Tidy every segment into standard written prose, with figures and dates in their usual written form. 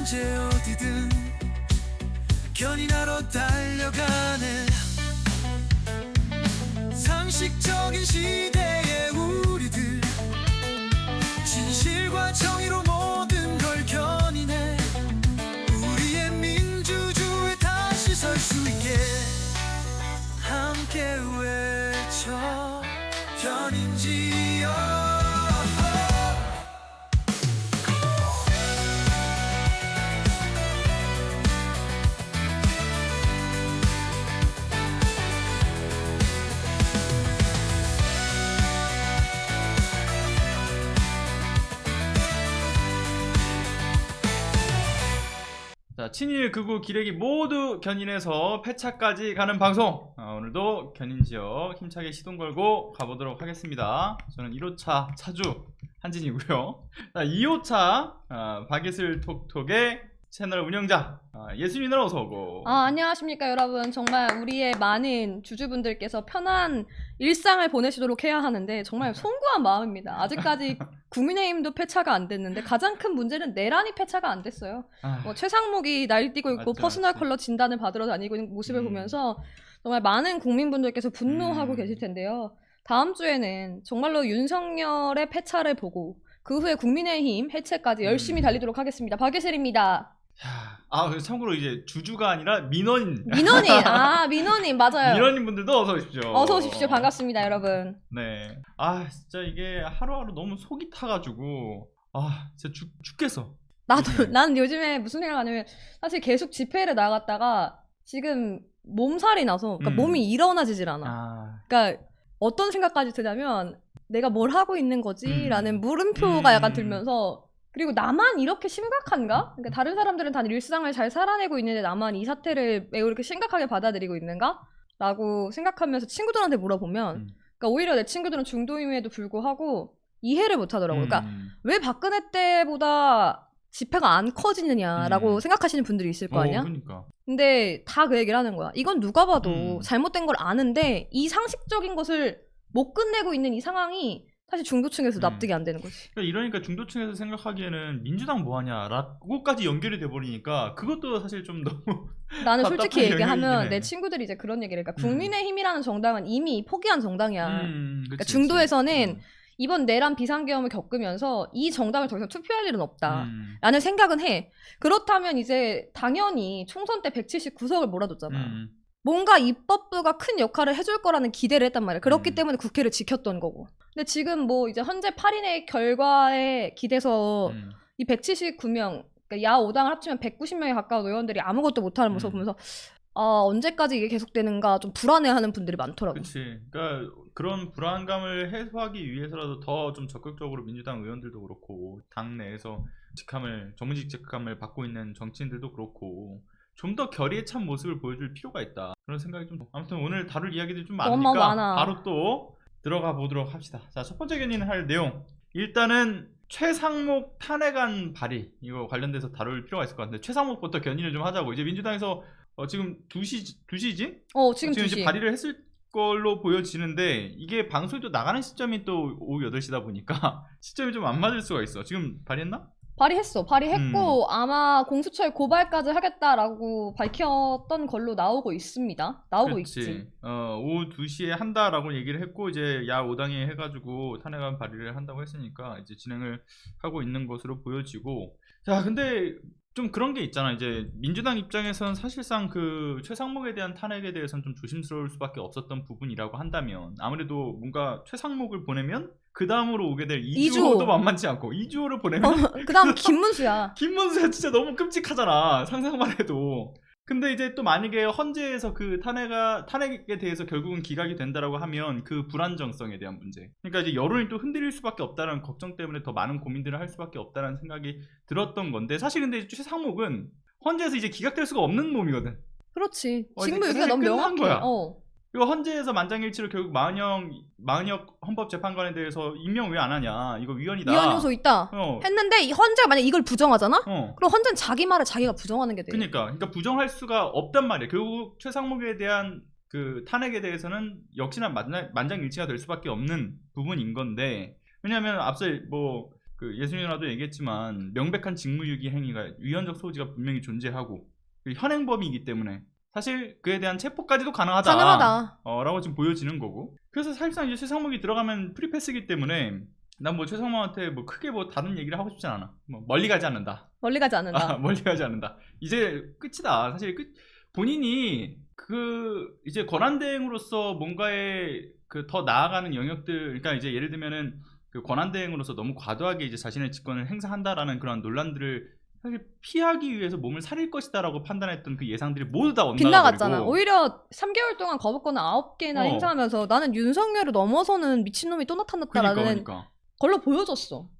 언제 어디든 견인하러 달려가네. 상식적인 시대의 우리들 진실과 정의로 모든 걸 견인해. 우리의 민주주의 다시 설 수 있게 함께 외쳐 견인지여. 자, 친일 극우 기레기 모두 견인해서 폐차까지 가는 방송. 오늘도 견인지역 힘차게 시동 걸고 가보도록 하겠습니다. 저는 1호차 차주 한진이고요. 자, 2호차 박예슬 톡톡의 채널 운영자 예수님 누나 어서오고. 안녕하십니까 여러분. 정말 우리의 많은 주주분들께서 편한 일상을 보내시도록 해야 하는데 정말 송구한 마음입니다. 아직까지 국민의힘도 폐차가 안 됐는데 가장 큰 문제는 내란이 폐차가 안 됐어요. 최상목이 날뛰고 있고 맞죠, 퍼스널 맞죠. 컬러 진단을 받으러 다니고 있는 모습을 보면서 정말 많은 국민분들께서 분노하고 계실 텐데요. 다음 주에는 정말로 윤석열의 폐차를 보고 그 후에 국민의힘 해체까지 열심히 달리도록 하겠습니다. 박예슬입니다. 참고로 이제 주주가 아니라 민원인. 민원인 맞아요. 민원인 분들도 어서 오십시오. 어서 오십시오. 반갑습니다, 여러분. 네. 진짜 이게 하루하루 너무 속이 타가지고 진짜 죽겠어. 난 요즘에 무슨 생각하냐면 사실 계속 집회를 나갔다가 지금 몸살이 나서 그러니까 몸이 일어나지질 않아. 그러니까 어떤 생각까지 드냐면 내가 뭘 하고 있는 거지라는 물음표가 약간 들면서, 그리고 나만 이렇게 심각한가? 그러니까 다른 사람들은 다 일상을 잘 살아내고 있는데 나만 이 사태를 매우 이렇게 심각하게 받아들이고 있는가? 라고 생각하면서 친구들한테 물어보면 그러니까 오히려 내 친구들은 중도임에도 불구하고 이해를 못 하더라고요. 그러니까 왜 박근혜 때보다 집회가 안 커지느냐라고 생각하시는 분들이 있을 거 아니야? 그러니까. 근데 다 그 얘기를 하는 거야. 이건 누가 봐도 잘못된 걸 아는데 이 상식적인 것을 못 끝내고 있는 이 상황이 사실 중도층에서 납득이 안 되는 거지. 이러니까 중도층에서 생각하기에는 민주당 뭐하냐라고까지 연결이 돼버리니까 그것도 사실 좀 너무 나는 솔직히 얘기하면 해. 내 친구들이 이제 그런 얘기를, 그러니까 국민의힘이라는 정당은 이미 포기한 정당이야. 그러니까 그치, 중도에서는 이번 내란 비상계엄을 겪으면서 이 정당을 더 이상 투표할 일은 없다 라는 생각은 해. 그렇다면 이제 당연히 총선 때 179석을 몰아줬잖아. 뭔가 입법부가 큰 역할을 해줄 거라는 기대를 했단 말이야. 그렇기 때문에 국회를 지켰던 거고. 근데 지금 뭐 이제 현재 8인의 결과에 기대서 이 179명, 그러니까 야 5당을 합치면 190명에 가까운 의원들이 아무것도 못하는 모습을 보면서 언제까지 이게 계속되는가 좀 불안해하는 분들이 많더라고. 그렇지. 그러니까 그런 불안감을 해소하기 위해서라도 더 좀 적극적으로 민주당 의원들도 그렇고 당내에서 정무직 직함을 받고 있는 정치인들도 그렇고 좀 더 결의에 찬 모습을 보여줄 필요가 있다. 그런 생각이 좀. 아무튼 오늘 다룰 이야기들이 좀 많으니까 많아. 바로 또 들어가 보도록 합시다. 자, 첫 번째 견인할 내용. 일단은 최상목 탄핵안 발의, 이거 관련돼서 다룰 필요가 있을 것 같은데 최상목부터 견인을 좀 하자고. 이제 민주당에서 지금 2시지? 지금 이제 2시. 발의를 했을 걸로 보여지는데 이게 방송이 또 나가는 시점이 또 오후 8시다 보니까 시점이 좀 안 맞을 수가 있어. 지금 발의했나? 발의했고 아마 공수처에 고발까지 하겠다라고 밝혔던 걸로 나오고 있습니다. 있지. 오후 2시에 한다라고 얘기를 했고 이제 야 5당이 해가지고 탄핵안 발의를 한다고 했으니까 이제 진행을 하고 있는 것으로 보여지고. 자, 근데 좀 그런 게 있잖아. 이제 민주당 입장에서는 사실상 그 최상목에 대한 탄핵에 대해서는 좀 조심스러울 수밖에 없었던 부분이라고 한다면, 아무래도 뭔가 최상목을 보내면 그 다음으로 오게 될 이주호도 만만치 않고, 이주호를 보내면 그 다음 김문수야. 김문수야 진짜 너무 끔찍하잖아, 상상만 해도. 근데 이제 또 만약에 헌재에서 그 탄핵에 대해서 결국은 기각이 된다라고 하면 그 불안정성에 대한 문제, 그러니까 이제 여론이 또 흔들릴 수밖에 없다는 걱정 때문에 더 많은 고민들을 할 수밖에 없다는 생각이 들었던 건데, 사실 근데 최상목은 헌재에서 이제 기각될 수가 없는 놈이거든. 그렇지. 지금 이제 여기가 너무 끝난 명확해. 거야. 이거 헌재에서 만장일치로 결국 마은혁 헌법재판관에 대해서 임명 왜 안 하냐, 이거 위헌이다, 위헌 요소 있다 했는데 헌재가 만약 이걸 부정하잖아? 그럼 헌재는 자기 말을 자기가 부정하는 게 돼. 그러니까 부정할 수가 없단 말이야. 결국 최상목에 대한 그 탄핵에 대해서는 역시나 만장일치가 될 수밖에 없는 부분인 건데, 왜냐하면 앞서 뭐 그 예수 누나도 얘기했지만 명백한 직무유기 행위가 위헌적 소지가 분명히 존재하고 현행범이기 때문에 사실 그에 대한 체포까지도 가능하다. 라고 지금 보여지는 거고. 그래서 사실상 이제 최상목이 들어가면 프리패스이기 때문에 난 뭐 최상목한테 뭐 크게 뭐 다른 얘기를 하고 싶진 않아. 뭐 멀리 가지 않는다. 멀리 가지 않는다. 멀리 가지 않는다. 이제 끝이다. 사실 본인이 그 이제 권한대행으로서 뭔가의 그 더 나아가는 영역들, 그러니까 이제 예를 들면은 그 권한대행으로서 너무 과도하게 이제 자신의 직권을 행사한다라는 그런 논란들을 사실 피하기 위해서 몸을 사릴 것이다라고 판단했던 그 예상들이 모두 다 빗나갔잖아. 엇나가버리고. 오히려 3개월 동안 거부권을 9개나 행사하면서 나는 윤석열을 넘어서는 미친놈이 또 나타났다라는 그러니까. 걸로 보여줬어.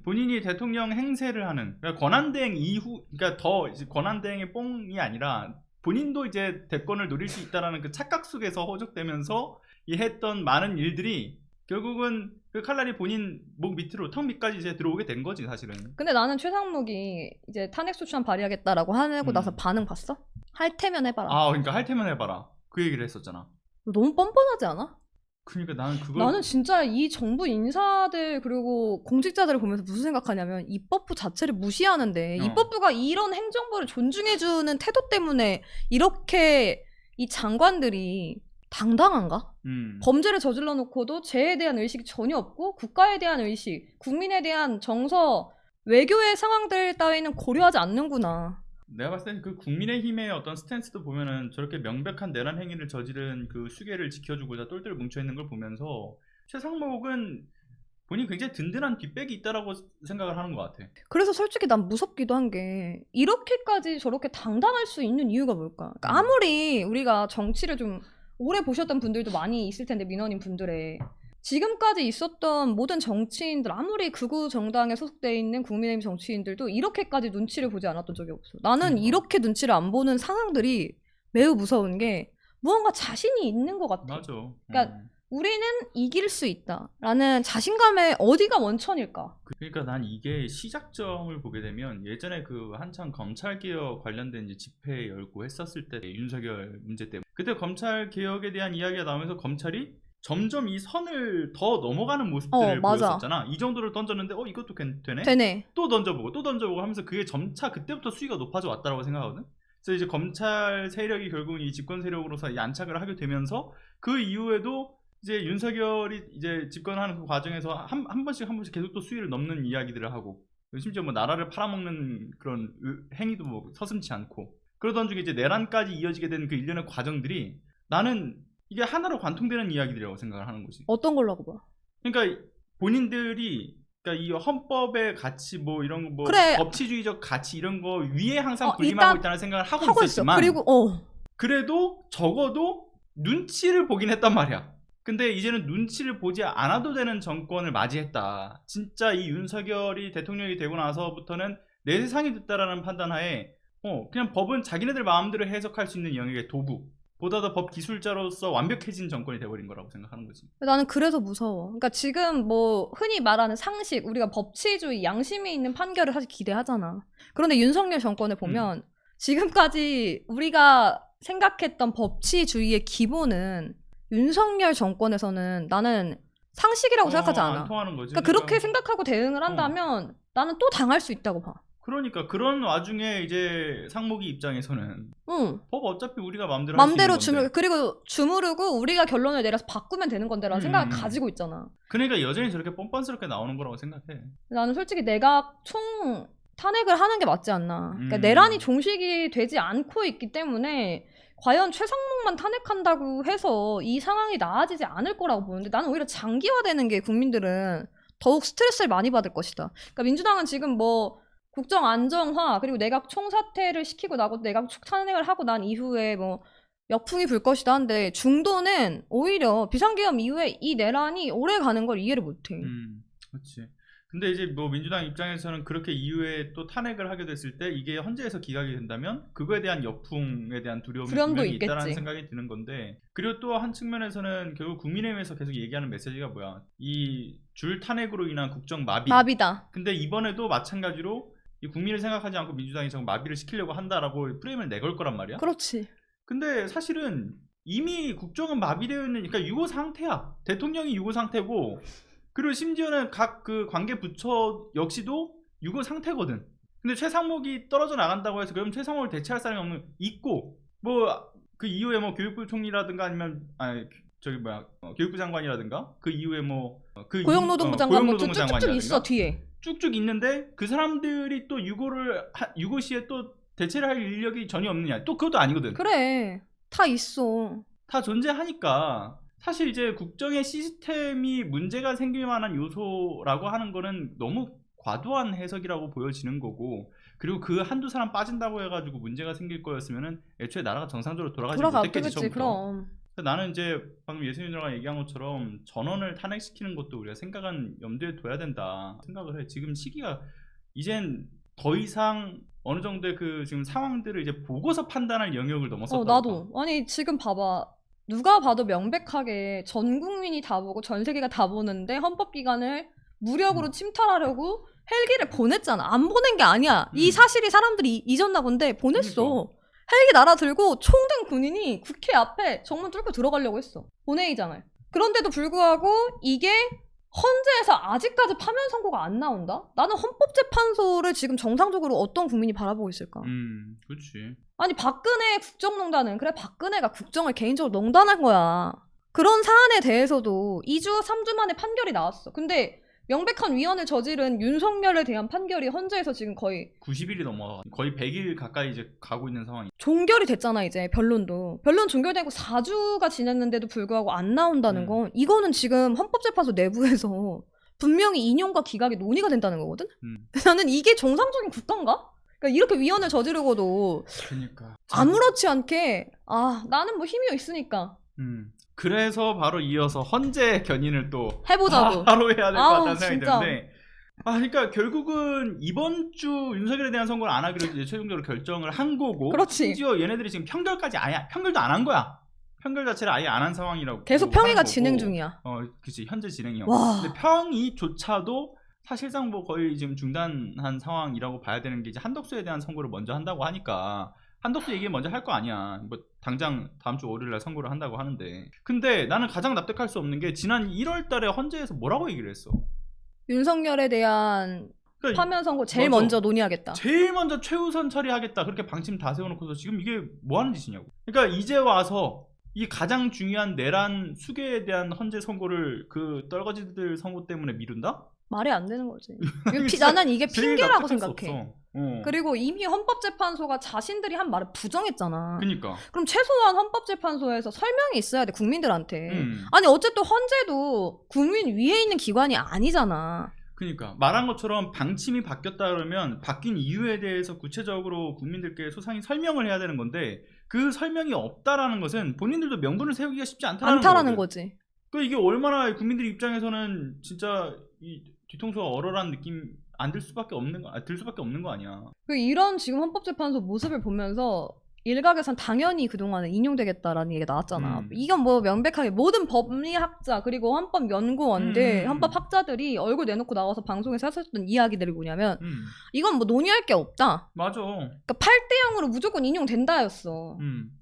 본인이 대통령 행세를 하는, 그러니까 권한대행 이후, 그러니까 더 이제 권한대행의 뽕이 아니라 본인도 이제 대권을 노릴 수 있다라는 그 착각 속에서 허적되면서 했던 많은 일들이 결국은 그 칼날이 본인 목 밑으로 턱 밑까지 이제 들어오게 된 거지 사실은. 근데 나는 최상목이 이제 탄핵소추안 발의하겠다라고 하고 나서 반응 봤어? 할 테면 해봐라. 그러니까 할 테면 해봐라. 그 얘기를 했었잖아. 너무 뻔뻔하지 않아? 그러니까 나는 진짜 이 정부 인사들 그리고 공직자들을 보면서 무슨 생각하냐면 입법부 자체를 무시하는데 입법부가 이런 행정부를 존중해주는 태도 때문에 이렇게 이 장관들이 당당한가? 범죄를 저질러 놓고도 죄에 대한 의식이 전혀 없고 국가에 대한 의식, 국민에 대한 정서, 외교의 상황들 따위는 고려하지 않는구나. 내가 봤을 땐 그 국민의힘의 어떤 스탠스도 보면은 저렇게 명백한 내란 행위를 저지른 그 수계를 지켜주고자 똘똘 뭉쳐있는 걸 보면서 최상목은 본인이 굉장히 든든한 뒷백이 있다라고 생각을 하는 것 같아. 그래서 솔직히 난 무섭기도 한 게 이렇게까지 저렇게 당당할 수 있는 이유가 뭘까? 그러니까 아무리 우리가 정치를 좀 오래 보셨던 분들도 많이 있을 텐데 민원인 분들의 지금까지 있었던 모든 정치인들 아무리 극우 정당에 소속되어 있는 국민의힘 정치인들도 이렇게까지 눈치를 보지 않았던 적이 없어. 나는 이렇게 눈치를 안 보는 상황들이 매우 무서운 게 무언가 자신이 있는 것 같아. 맞아. 그러니까 우리는 이길 수 있다라는 자신감의 어디가 원천일까? 그러니까 난 이게 시작점을 보게 되면 예전에 그 한창 검찰개혁 관련된 이제 집회 열고 했었을 때 윤석열 문제 때문에 그때 검찰개혁에 대한 이야기가 나오면서 검찰이 점점 이 선을 더 넘어가는 모습들을 보였었잖아. 이 정도를 던졌는데 이것도 되네? 또 던져보고 하면서 그게 점차 그때부터 수위가 높아져 왔다라고 생각하거든. 그래서 이제 검찰 세력이 결국은 이 집권 세력으로서 안착을 하게 되면서 그 이후에도 이제 윤석열이 이제 집권하는 그 과정에서 한 번씩 계속 또 수위를 넘는 이야기들을 하고 심지어 뭐 나라를 팔아먹는 그런 행위도 뭐 서슴지 않고 그러던 중에 이제 내란까지 이어지게 된 그 일련의 과정들이 나는 이게 하나로 관통되는 이야기들이라고 생각을 하는 거지. 어떤 걸로 봐? 그러니까 본인들이 그러니까 이 헌법의 가치 뭐 이런 거 뭐 그래. 법치주의적 가치 이런 거 위에 항상 군림하고 있다는 생각을 하고 있었지만 그래도 적어도 눈치를 보긴 했단 말이야. 근데 이제는 눈치를 보지 않아도 되는 정권을 맞이했다. 진짜 이 윤석열이 대통령이 되고 나서부터는 내 세상이 됐다라는 판단하에 그냥 법은 자기네들 마음대로 해석할 수 있는 영역의 도구 보다 더 법 기술자로서 완벽해진 정권이 돼버린 거라고 생각하는 거지. 나는 그래서 무서워. 그러니까 지금 뭐 흔히 말하는 상식, 우리가 법치주의, 양심이 있는 판결을 사실 기대하잖아. 그런데 윤석열 정권을 보면 지금까지 우리가 생각했던 법치주의의 기본은 윤석열 정권에서는 나는 상식이라고 생각하지 않아. 안 통하는 거지. 그러니까 그렇게 생각하고 대응을 한다면 나는 또 당할 수 있다고 봐. 그러니까 그런 와중에 이제 상목이 입장에서는 법 어차피 우리가 마음대로 그리고 주무르고 우리가 결론을 내려서 바꾸면 되는 건데라는 생각을 가지고 있잖아. 그러니까 여전히 저렇게 뻔뻔스럽게 나오는 거라고 생각해. 나는 솔직히 내가 총 탄핵을 하는 게 맞지 않나. 그러니까 내란이 종식이 되지 않고 있기 때문에 과연 최상목만 탄핵한다고 해서 이 상황이 나아지지 않을 거라고 보는데 나는 오히려 장기화되는 게 국민들은 더욱 스트레스를 많이 받을 것이다. 그러니까 민주당은 지금 뭐 국정 안정화 그리고 내각 총사퇴를 시키고 나고 내각 탄핵을 하고 난 이후에 뭐 역풍이 불 것이다 한데 중도는 오히려 비상계엄 이후에 이 내란이 오래 가는 걸 이해를 못해. 그렇지. 근데 이제 뭐 민주당 입장에서는 그렇게 이후에 또 탄핵을 하게 됐을 때 이게 헌재에서 기각이 된다면 그거에 대한 역풍에 대한 두려움이 분명히 있다라는 생각이 드는 건데 그리고 또 한 측면에서는 결국 국민의힘에서 계속 얘기하는 메시지가 뭐야? 이 줄 탄핵으로 인한 국정 마비다. 근데 이번에도 마찬가지로 이 국민을 생각하지 않고 민주당이 정말 마비를 시키려고 한다라고 프레임을 내걸 거란 말이야. 그렇지. 근데 사실은 이미 국정은 마비되어 있는, 그러니까 유고 상태야. 대통령이 유고 상태고 그리고 심지어는 각 그 관계 부처 역시도 유고 상태거든. 근데 최상목이 떨어져 나간다고 해서 그럼 최상목을 대체할 사람이 없는 있고 뭐 그 이후에 뭐 교육부 총리라든가 아니면 저기 뭐야 교육부 장관이라든가 그 이후에 뭐 그 고용노동부 장관 뭐 쭉쭉쭉 있어 뒤에. 쭉쭉 있는데 그 사람들이 또 유고 시에 또 대체를 할 인력이 전혀 없느냐? 또 그것도 아니거든. 그래. 다 있어. 다 존재하니까 사실 이제 국정의 시스템이 문제가 생길 만한 요소라고 하는 거는 너무 과도한 해석이라고 보여지는 거고 그리고 그 한두 사람 빠진다고 해가지고 문제가 생길 거였으면은 애초에 나라가 정상적으로 돌아가지 못했겠지 처음부터. 그럼. 나는 이제 방금 예수님이랑 얘기한 것처럼 전원을 탄핵시키는 것도 우리가 생각은 염두에 둬야 된다 생각을 해. 지금 시기가 이젠 더 이상 어느 정도의 그 지금 상황들을 이제 보고서 판단할 영역을 넘어섰다고. 나도. 아니 지금 봐봐. 누가 봐도 명백하게 전 국민이 다 보고 전 세계가 다 보는데 헌법기관을 무력으로 침탈하려고 헬기를 보냈잖아. 안 보낸 게 아니야. 이 사실이 사람들이 잊었나 본데 보냈어. 그러니까. 헬기 날아들고 총 든 군인이 국회 앞에 정문 뚫고 들어가려고 했어. 본회의장을. 그런데도 불구하고 이게 헌재에서 아직까지 파면 선고가 안 나온다? 나는 헌법재판소를 지금 정상적으로 어떤 국민이 바라보고 있을까? 그렇지. 아니 박근혜 국정농단은 그래 박근혜가 국정을 개인적으로 농단한 거야. 그런 사안에 대해서도 2주, 3주 만에 판결이 나왔어. 근데 명백한 위헌을 저지른 윤석열에 대한 판결이 헌재에서 지금 거의 90일이 넘어 거의 100일 가까이 이제 가고 있는 상황이. 종결이 됐잖아 이제 변론도. 변론 종결되고 4주가 지났는데도 불구하고 안 나온다는 건 이거는 지금 헌법재판소 내부에서 분명히 인용과 기각이 논의가 된다는 거거든? 나는 이게 정상적인 국가인가? 그러니까 이렇게 위헌을 저지르고도 그러니까. 아무렇지 않게 나는 뭐 힘이 있으니까 그래서 바로 이어서 헌재 견인을 또 해보자고. 바로 해야 될 것 같다는 생각이 진짜. 드는데 그러니까 결국은 이번 주 윤석열에 대한 선거를 안 하기로 이제 최종적으로 결정을 한 거고 그렇지. 심지어 얘네들이 지금 편결까지 아예 편결도 안 한 거야. 편결 자체를 아예 안 한 상황이라고 계속 평의가 진행 중이야. 그치 현재 진행이요. 와. 근데 평의조차도 사실상 뭐 거의 지금 중단한 상황이라고 봐야 되는 게 이제 한덕수에 대한 선고를 먼저 한다고 하니까 한덕수 얘기 먼저 할 거 아니야. 뭐 당장 다음 주 월요일날 선고를 한다고 하는데. 근데 나는 가장 납득할 수 없는 게 지난 1월달에 헌재에서 뭐라고 얘기를 했어? 윤석열에 대한 그러니까 파면 선고 제일 맞아. 먼저 논의하겠다. 제일 먼저 최우선 처리하겠다. 그렇게 방침 다 세워놓고서 지금 이게 뭐 하는 짓이냐고. 그러니까 이제 와서 이 가장 중요한 내란 수계에 대한 헌재 선고를 그 떨거지들 선고 때문에 미룬다? 말이 안 되는 거지. 나는 이게 핑계라고 제일 납득할 수 생각해. 없어. 그리고 이미 헌법재판소가 자신들이 한 말을 부정했잖아. 그러니까. 그럼 최소한 헌법재판소에서 설명이 있어야 돼 국민들한테. 아니 어쨌든 헌재도 국민 위에 있는 기관이 아니잖아. 그러니까 말한 것처럼 방침이 바뀌었다 그러면 바뀐 이유에 대해서 구체적으로 국민들께 소상히 설명을 해야 되는 건데 그 설명이 없다라는 것은 본인들도 명분을 세우기가 쉽지 않다라는 거지. 그 이게 얼마나 국민들 입장에서는 진짜 이 뒤통수가 얼얼한 느낌 안 들 수밖에 없는 거 아니야. 이런 지금 헌법재판소 모습을 보면서 일각에선 당연히 그동안은 인용되겠다라는 얘기가 나왔잖아. 이건 뭐 명백하게 모든 법리학자 그리고 헌법연구원들, 헌법학자들이 얼굴 내놓고 나와서 방송에서 하셨던 이야기들이 뭐냐면 이건 뭐 논의할 게 없다. 맞아. 그러니까 8대 0으로 무조건 인용된다였어.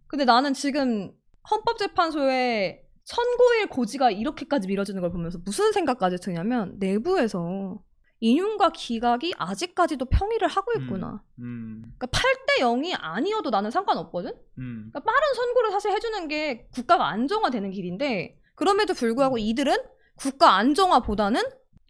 근데 나는 지금 헌법재판소의 선고일 고지가 이렇게까지 미뤄지는 걸 보면서 무슨 생각까지 드냐면 내부에서 인용과 기각이 아직까지도 평의를 하고 있구나. 그러니까 8대 0이 아니어도 나는 상관없거든? 그러니까 빠른 선고를 사실 해주는 게 국가가 안정화되는 길인데 그럼에도 불구하고 이들은 국가 안정화보다는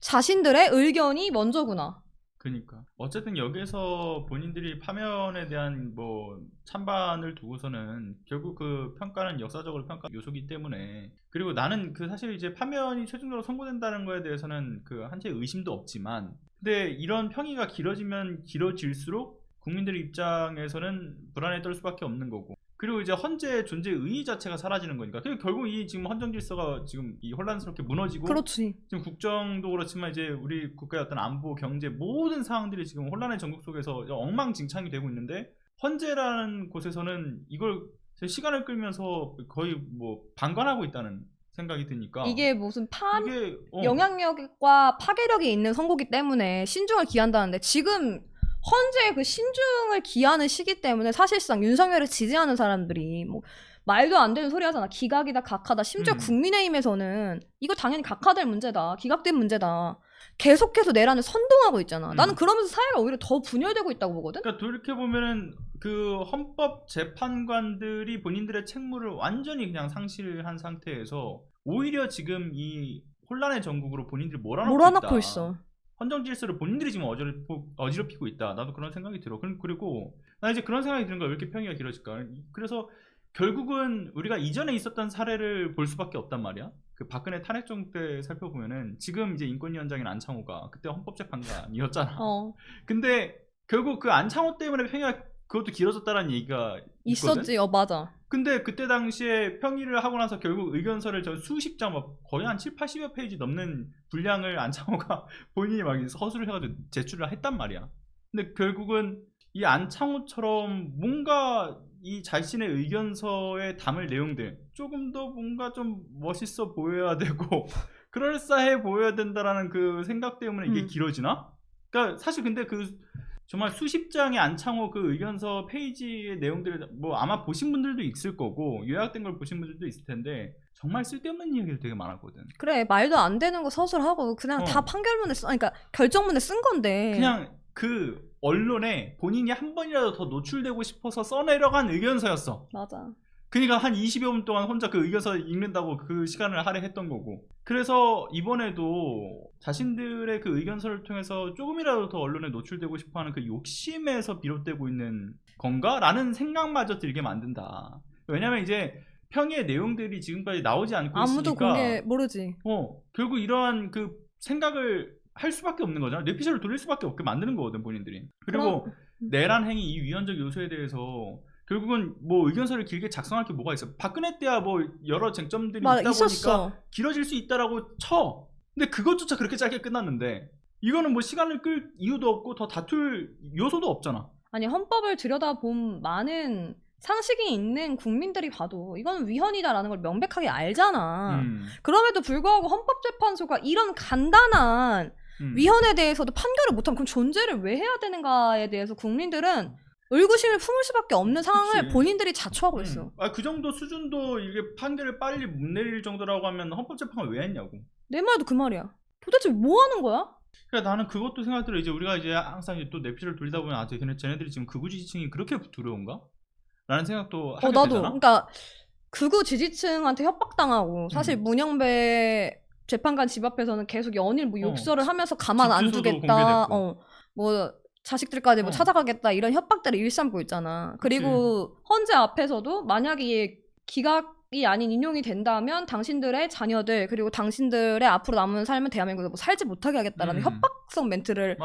자신들의 의견이 먼저구나. 그러니까 어쨌든 여기서 본인들이 파면에 대한 뭐 찬반을 두고서는 결국 그 평가는 역사적으로 평가 요소기 때문에 그리고 나는 그 사실 이제 파면이 최종적으로 선고된다는 거에 대해서는 그 한치의 의심도 없지만 근데 이런 평의가 길어지면 길어질수록 국민들 입장에서는 불안에 떨 수밖에 없는 거고 그리고 이제 헌재의 존재 의의 자체가 사라지는 거니까. 그리고 결국 이 지금 헌정 질서가 지금 이 혼란스럽게 무너지고. 그렇지. 지금 국정도 그렇지만 이제 우리 국가의 어떤 안보, 경제 모든 상황들이 지금 혼란의 전국 속에서 엉망진창이 되고 있는데 헌재라는 곳에서는 이걸 시간을 끌면서 거의 뭐 방관하고 있다는 생각이 드니까. 이게 무슨 영향력과 파괴력이 있는 선거기 때문에 신중을 기한다는데 지금 헌재의 그 신중을 기하는 시기 때문에 사실상 윤석열을 지지하는 사람들이 뭐 말도 안 되는 소리 하잖아. 기각이다, 각하다. 심지어 국민의힘에서는 이거 당연히 각하될 문제다, 기각된 문제다. 계속해서 내란을 선동하고 있잖아. 나는 그러면서 사회가 오히려 더 분열되고 있다고 보거든. 그러니까 돌이켜보면은 그 헌법 재판관들이 본인들의 책무를 완전히 그냥 상실한 상태에서 오히려 지금 이 혼란의 전국으로 본인들이 몰아넣고 있어. 헌정 질서를 본인들이 지금 어지럽히고 있다. 나도 그런 생각이 들어. 그리고 나 이제 그런 생각이 드는 거야. 왜 이렇게 평이가 길어질까? 그래서 결국은 우리가 이전에 있었던 사례를 볼 수밖에 없단 말이야. 그 박근혜 탄핵정 때 살펴보면은 지금 이제 인권위원장인 안창호가 그때 헌법재판관이었잖아. 근데 결국 그 안창호 때문에 평이가 그것도 길어졌다라는 얘기가 있었지. 맞아. 근데 그때 당시에 평의를 하고 나서 결국 의견서를 저 수십 장, 거의 한 7, 80여 페이지 넘는 분량을 안창호가 본인이 막 서술을 해가지고 제출을 했단 말이야. 근데 결국은 이 안창호처럼 뭔가 이 자신의 의견서에 담을 내용들 조금 더 뭔가 좀 멋있어 보여야 되고 그럴싸해 보여야 된다라는 그 생각 때문에 이게 길어지나? 그러니까 사실 근데 그 정말 수십 장의 안창호 그 의견서 페이지의 내용들을 뭐 아마 보신 분들도 있을 거고 요약된 걸 보신 분들도 있을 텐데 정말 쓸데없는 얘기를 되게 많았거든. 그래, 말도 안 되는 거 서술하고 그냥 다 판결문에 그러니까 결정문에 쓴 건데 그냥 그 언론에 본인이 한 번이라도 더 노출되고 싶어서 써내려간 의견서였어. 맞아. 그러니까 한 20여 분 동안 혼자 그 의견서 읽는다고 그 시간을 할애했던 거고. 그래서 이번에도 자신들의 그 의견서를 통해서 조금이라도 더 언론에 노출되고 싶어하는 그 욕심에서 비롯되고 있는 건가? 라는 생각마저 들게 만든다. 왜냐면 이제 평의의 내용들이 지금까지 나오지 않고 아무도 있으니까 공개 모르지. 결국 이러한 그 생각을 할 수밖에 없는 거잖아. 뇌피셜을 돌릴 수밖에 없게 만드는 거거든 본인들이. 그리고 내란 행위 이 위헌적 요소에 대해서 결국은 뭐 의견서를 길게 작성할 게 뭐가 있어. 박근혜 때야 뭐 여러 쟁점들이 있다 보니까 길어질 수 있다라고 쳐. 근데 그것조차 그렇게 짧게 끝났는데 이거는 뭐 시간을 끌 이유도 없고 더 다툴 요소도 없잖아. 아니 헌법을 들여다본 많은 상식이 있는 국민들이 봐도 이건 위헌이다라는 걸 명백하게 알잖아. 그럼에도 불구하고 헌법재판소가 이런 간단한 위헌에 대해서도 판결을 못하면 그럼 존재를 왜 해야 되는가에 대해서 국민들은 의구심을 품을 수밖에 없는 상황을 본인들이 자초하고 있어. 그 정도 수준도 이게 판결을 빨리 못 내릴 정도라고 하면 헌법재판을 왜 했냐고. 내 말도 그 말이야. 도대체 뭐 하는 거야? 그러니까 나는 그것도 생각 들어. 이제 우리가 이제 항상 이제 또 뇌피셜을 돌리다 보면 쟤네들이 지금 극우 지지층이 그렇게 두려운가? 라는 생각도 하게 나도. 되잖아. 그러니까 극우 지지층한테 협박당하고 사실 문영배 재판관 집 앞에서는 계속 연일 뭐 욕설을 하면서 가만 안 두겠다. 뭐 자식들까지 뭐 찾아가겠다 이런 협박들을 일삼고 있잖아. 그리고 헌재 앞에서도 만약에 기각이 아닌 인용이 된다면 당신들의 자녀들 그리고 당신들의 앞으로 남은 삶은 대한민국에서 뭐 살지 못하게 하겠다라는 협박성 멘트를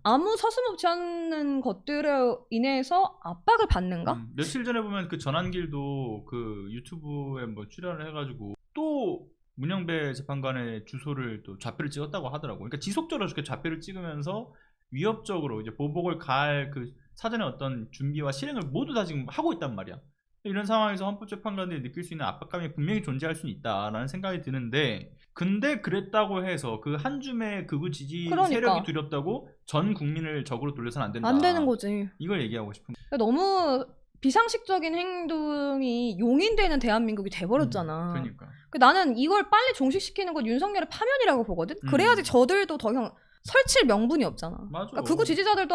아무 서슴없이 하는 것들로 인해서 압박을 받는가? 며칠 전에 보면 그 전한길도 그 유튜브에 뭐 출연을 해가지고 또 문영배 재판관의 주소를 또 좌표를 찍었다고 하더라고. 그러니까 지속적으로 그렇게 좌표를 찍으면서 위협적으로 이제 보복을 가할 그 사전에 어떤 준비와 실행을 모두 다 지금 하고 있단 말이야. 이런 상황에서 헌법재판관들이 느낄 수 있는 압박감이 분명히 존재할 수는 있다라는 생각이 드는데, 근데 그랬다고 해서 그 한 줌의 극우 지지 세력이 두렵다고 전 국민을 적으로 돌려서는 안 된다. 안 되는 거지. 이걸 얘기하고 싶은 거야. 너무 비상식적인 행동이 용인되는 대한민국이 돼버렸잖아. 그러니까. 나는 이걸 빨리 종식시키는 건 윤석열의 파면이라고 보거든. 그래야지 저들도 더 이상 설칠 명분이 없잖아. 맞아. 그러니까 극우 지지자들도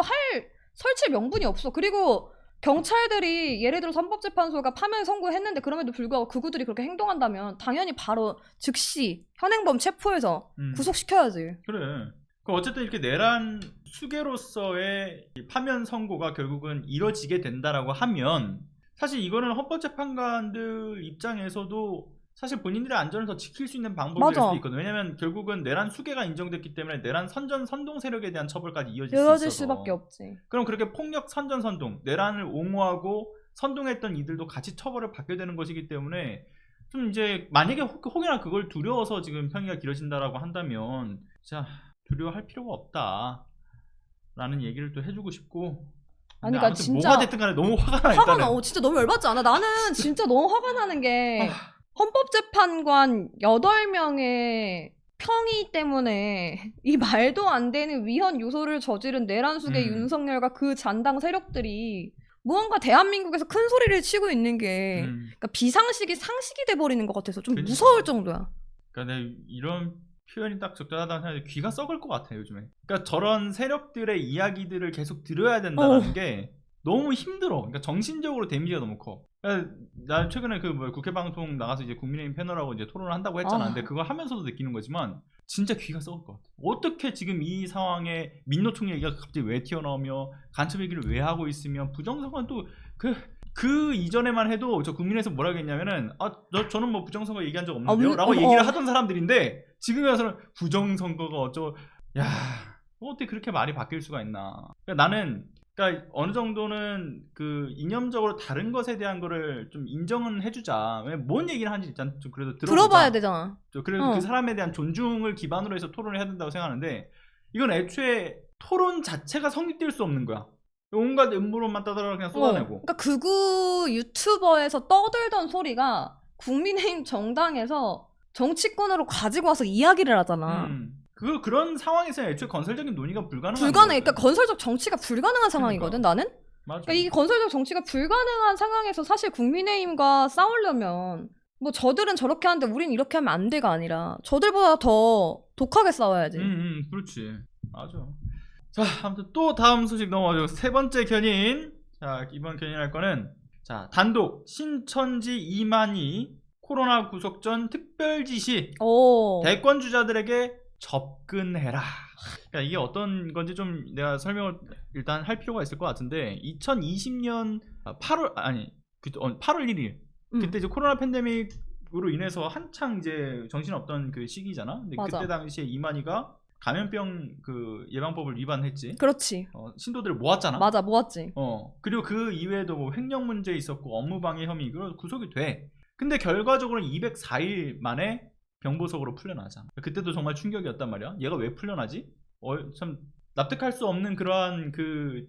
설칠 명분이 없어. 그리고 경찰들이 예를 들어서 헌법재판소가 파면 선고했는데 그럼에도 불구하고 극우들이 그렇게 행동한다면 당연히 바로 즉시 현행범 체포해서 구속시켜야지. 그래. 어쨌든 이렇게 내란 수괴로서의 파면 선고가 결국은 이뤄지게 된다라고 하면 사실 이거는 헌법재판관들 입장에서도 사실 본인들의 안전을 더 지킬 수 있는 방법일 수도 있거든. 왜냐면 결국은 내란 수괴가 인정됐기 때문에 내란 선동 세력에 대한 처벌까지 이어질 수밖에 없지. 그럼 그렇게 폭력 선동, 내란을 옹호하고 선동했던 이들도 같이 처벌을 받게 되는 것이기 때문에 좀 이제 만약에 혹여나 그걸 두려워서 지금 평의가 길어진다라고 한다면 진짜 두려워할 필요가 없다라는 얘기를 또 해주고 싶고. 아니, 그러니까 진짜 뭐가 됐든 간에 너무 화가 나. 일단은 진짜 너무 열받지 않아? 나는 진짜 너무 화가 나는 게 헌법재판관 8명의 평의 때문에 이 말도 안 되는 위헌 요소를 저지른 내란숙의 윤석열과 그 잔당 세력들이 무언가 대한민국에서 큰 소리를 치고 있는 게 그러니까 비상식이 상식이 돼버리는 것 같아서 좀 그치. 무서울 정도야. 그러니까 내가 이런 표현이 딱 적절하다는 생각이 귀가 썩을 것 같아 요즘에. 그러니까 저런 세력들의 이야기들을 계속 들어야 된다는 게 너무 힘들어. 그러니까 정신적으로 데미지가 너무 커. 그러니까 나 최근에 그 뭐 국회 방송 나가서 이제 국민의힘 패널하고 이제 토론을 한다고 했잖아. 근데 그거 하면서도 느끼는 거지만 진짜 귀가 썩을 것 같아. 어떻게 지금 이 상황에 민노총 얘기가 갑자기 왜 튀어나오며 간첩 얘기를 왜 하고 있으며 부정선거는 또 그 이전에만 해도 저 국민에서 뭐라고 했냐면은 저는 뭐 부정선거 얘기한 적 없는데요 라고 얘기를 하던 사람들인데 지금에 와서는 부정선거가 어쩌고 야 어떻게 그렇게 말이 바뀔 수가 있나. 그러니까 나는 그러니까 어느 정도는 그 이념적으로 다른 것에 대한 거를 좀 인정은 해주자. 뭔 얘기를 하는지 일단 좀 그래도 들어봐야 되잖아. 그래도 그 사람에 대한 존중을 기반으로 해서 토론을 해야 된다고 생각하는데 이건 애초에 토론 자체가 성립될 수 없는 거야. 온갖 음모론만 따다가 그냥 쏟아내고. 그러니까 극우 유튜버에서 떠들던 소리가 국민의힘 정당에서 정치권으로 가지고 와서 이야기를 하잖아. 그런 상황에서 애초에 건설적인 논의가 불가능해. 그러니까 건설적 정치가 불가능한 상황이거든. 나는. 맞아. 그러니까 이 건설적 정치가 불가능한 상황에서 사실 국민의힘과 싸우려면 뭐 저들은 저렇게 하는데 우린 이렇게 하면 안 돼가 아니라 저들보다 더 독하게 싸워야지. 그렇지. 맞아. 자, 아무튼 또 다음 소식 넘어가죠. 세 번째 견인. 자, 이번 견인할 거는 자 단독 신천지 이만희 코로나 구속 전 특별 지시. 대권 주자들에게 접근해라. 그러니까 이게 어떤 건지 좀 내가 설명을 일단 할 필요가 있을 것 같은데 2020년 8월 1일 그때 이제 코로나 팬데믹으로 인해서 한창 이제 정신없던 그 시기잖아. 근데 맞아. 그때 당시에 이만희가 감염병 그 예방법을 위반했지. 그렇지. 신도들을 모았잖아. 맞아, 모았지. 그리고 그 이외에도 뭐 횡령 문제 있었고 업무방해 혐의 그런 구속이 돼. 근데 결과적으로 204일 만에 병보석으로 풀려나잖아. 그때도 정말 충격이었단 말이야. 얘가 왜 풀려나지? 참 납득할 수 없는 그러한 그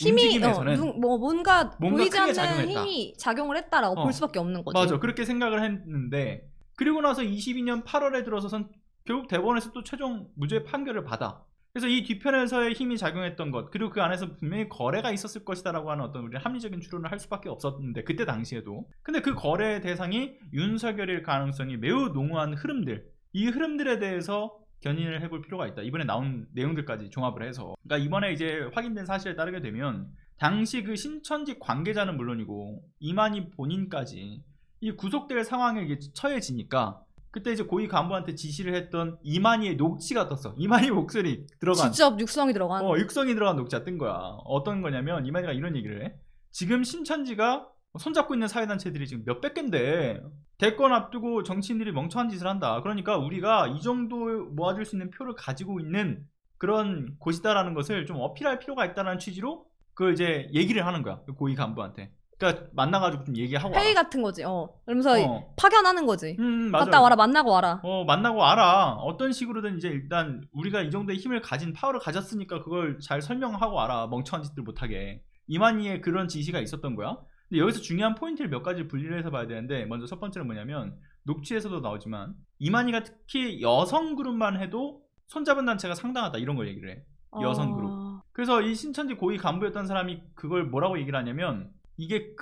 움직임에서는 뭔가 보이지 않는 작용했다. 힘이 작용을 했다라고 볼 수밖에 없는 거지. 맞아. 그렇게 생각을 했는데 그리고 나서 22년 8월에 들어서선 결국 대법원에서 또 최종 무죄 판결을 받아. 그래서 이 뒤편에서의 힘이 작용했던 것 그리고 그 안에서 분명히 거래가 있었을 것이다라고 하는 어떤 우리 합리적인 추론을 할 수밖에 없었는데 그때 당시에도 근데 그 거래 대상이 윤석열일 가능성이 매우 농후한 흐름들 이 흐름들에 대해서 견인을 해볼 필요가 있다. 이번에 나온 내용들까지 종합을 해서 그러니까 이번에 이제 확인된 사실에 따르게 되면 당시 그 신천지 관계자는 물론이고 이만희 본인까지 이 구속될 상황에 이게 처해지니까 그때 이제 고위 간부한테 지시를 했던 이만희의 녹취가 떴어. 이만희 목소리 들어간 직접 육성이 들어간 육성이 들어간 녹취가 뜬 거야. 어떤 거냐면 이만희가 이런 얘기를 해. 지금 신천지가 손잡고 있는 사회단체들이 지금 몇백 개인데 대권 앞두고 정치인들이 멍청한 짓을 한다. 그러니까 우리가 이 정도 모아줄 수 있는 표를 가지고 있는 그런 곳이다라는 것을 좀 어필할 필요가 있다는 취지로 그걸 이제 얘기를 하는 거야. 고위 간부한테. 그러니까 만나가지고 좀 얘기하고 회의 와라. 같은 거지. 그러면서 파견하는 거지. 맞아. 갔다 와라. 만나고 와라. 만나고 와라. 어떤 식으로든 이제 일단 우리가 이 정도의 힘을 가진 파워를 가졌으니까 그걸 잘 설명하고 와라. 멍청한 짓들 못하게. 이만희의 그런 지시가 있었던 거야. 근데 여기서 중요한 포인트를 몇 가지 분리를 해서 봐야 되는데 먼저 첫 번째는 뭐냐면 녹취에서도 나오지만 이만희가 특히 여성 그룹만 해도 손잡은 단체가 상당하다 이런 걸 얘기를 해. 여성 그룹. 그래서 이 신천지 고위 간부였던 사람이 그걸 뭐라고 얘기를 하냐면 이게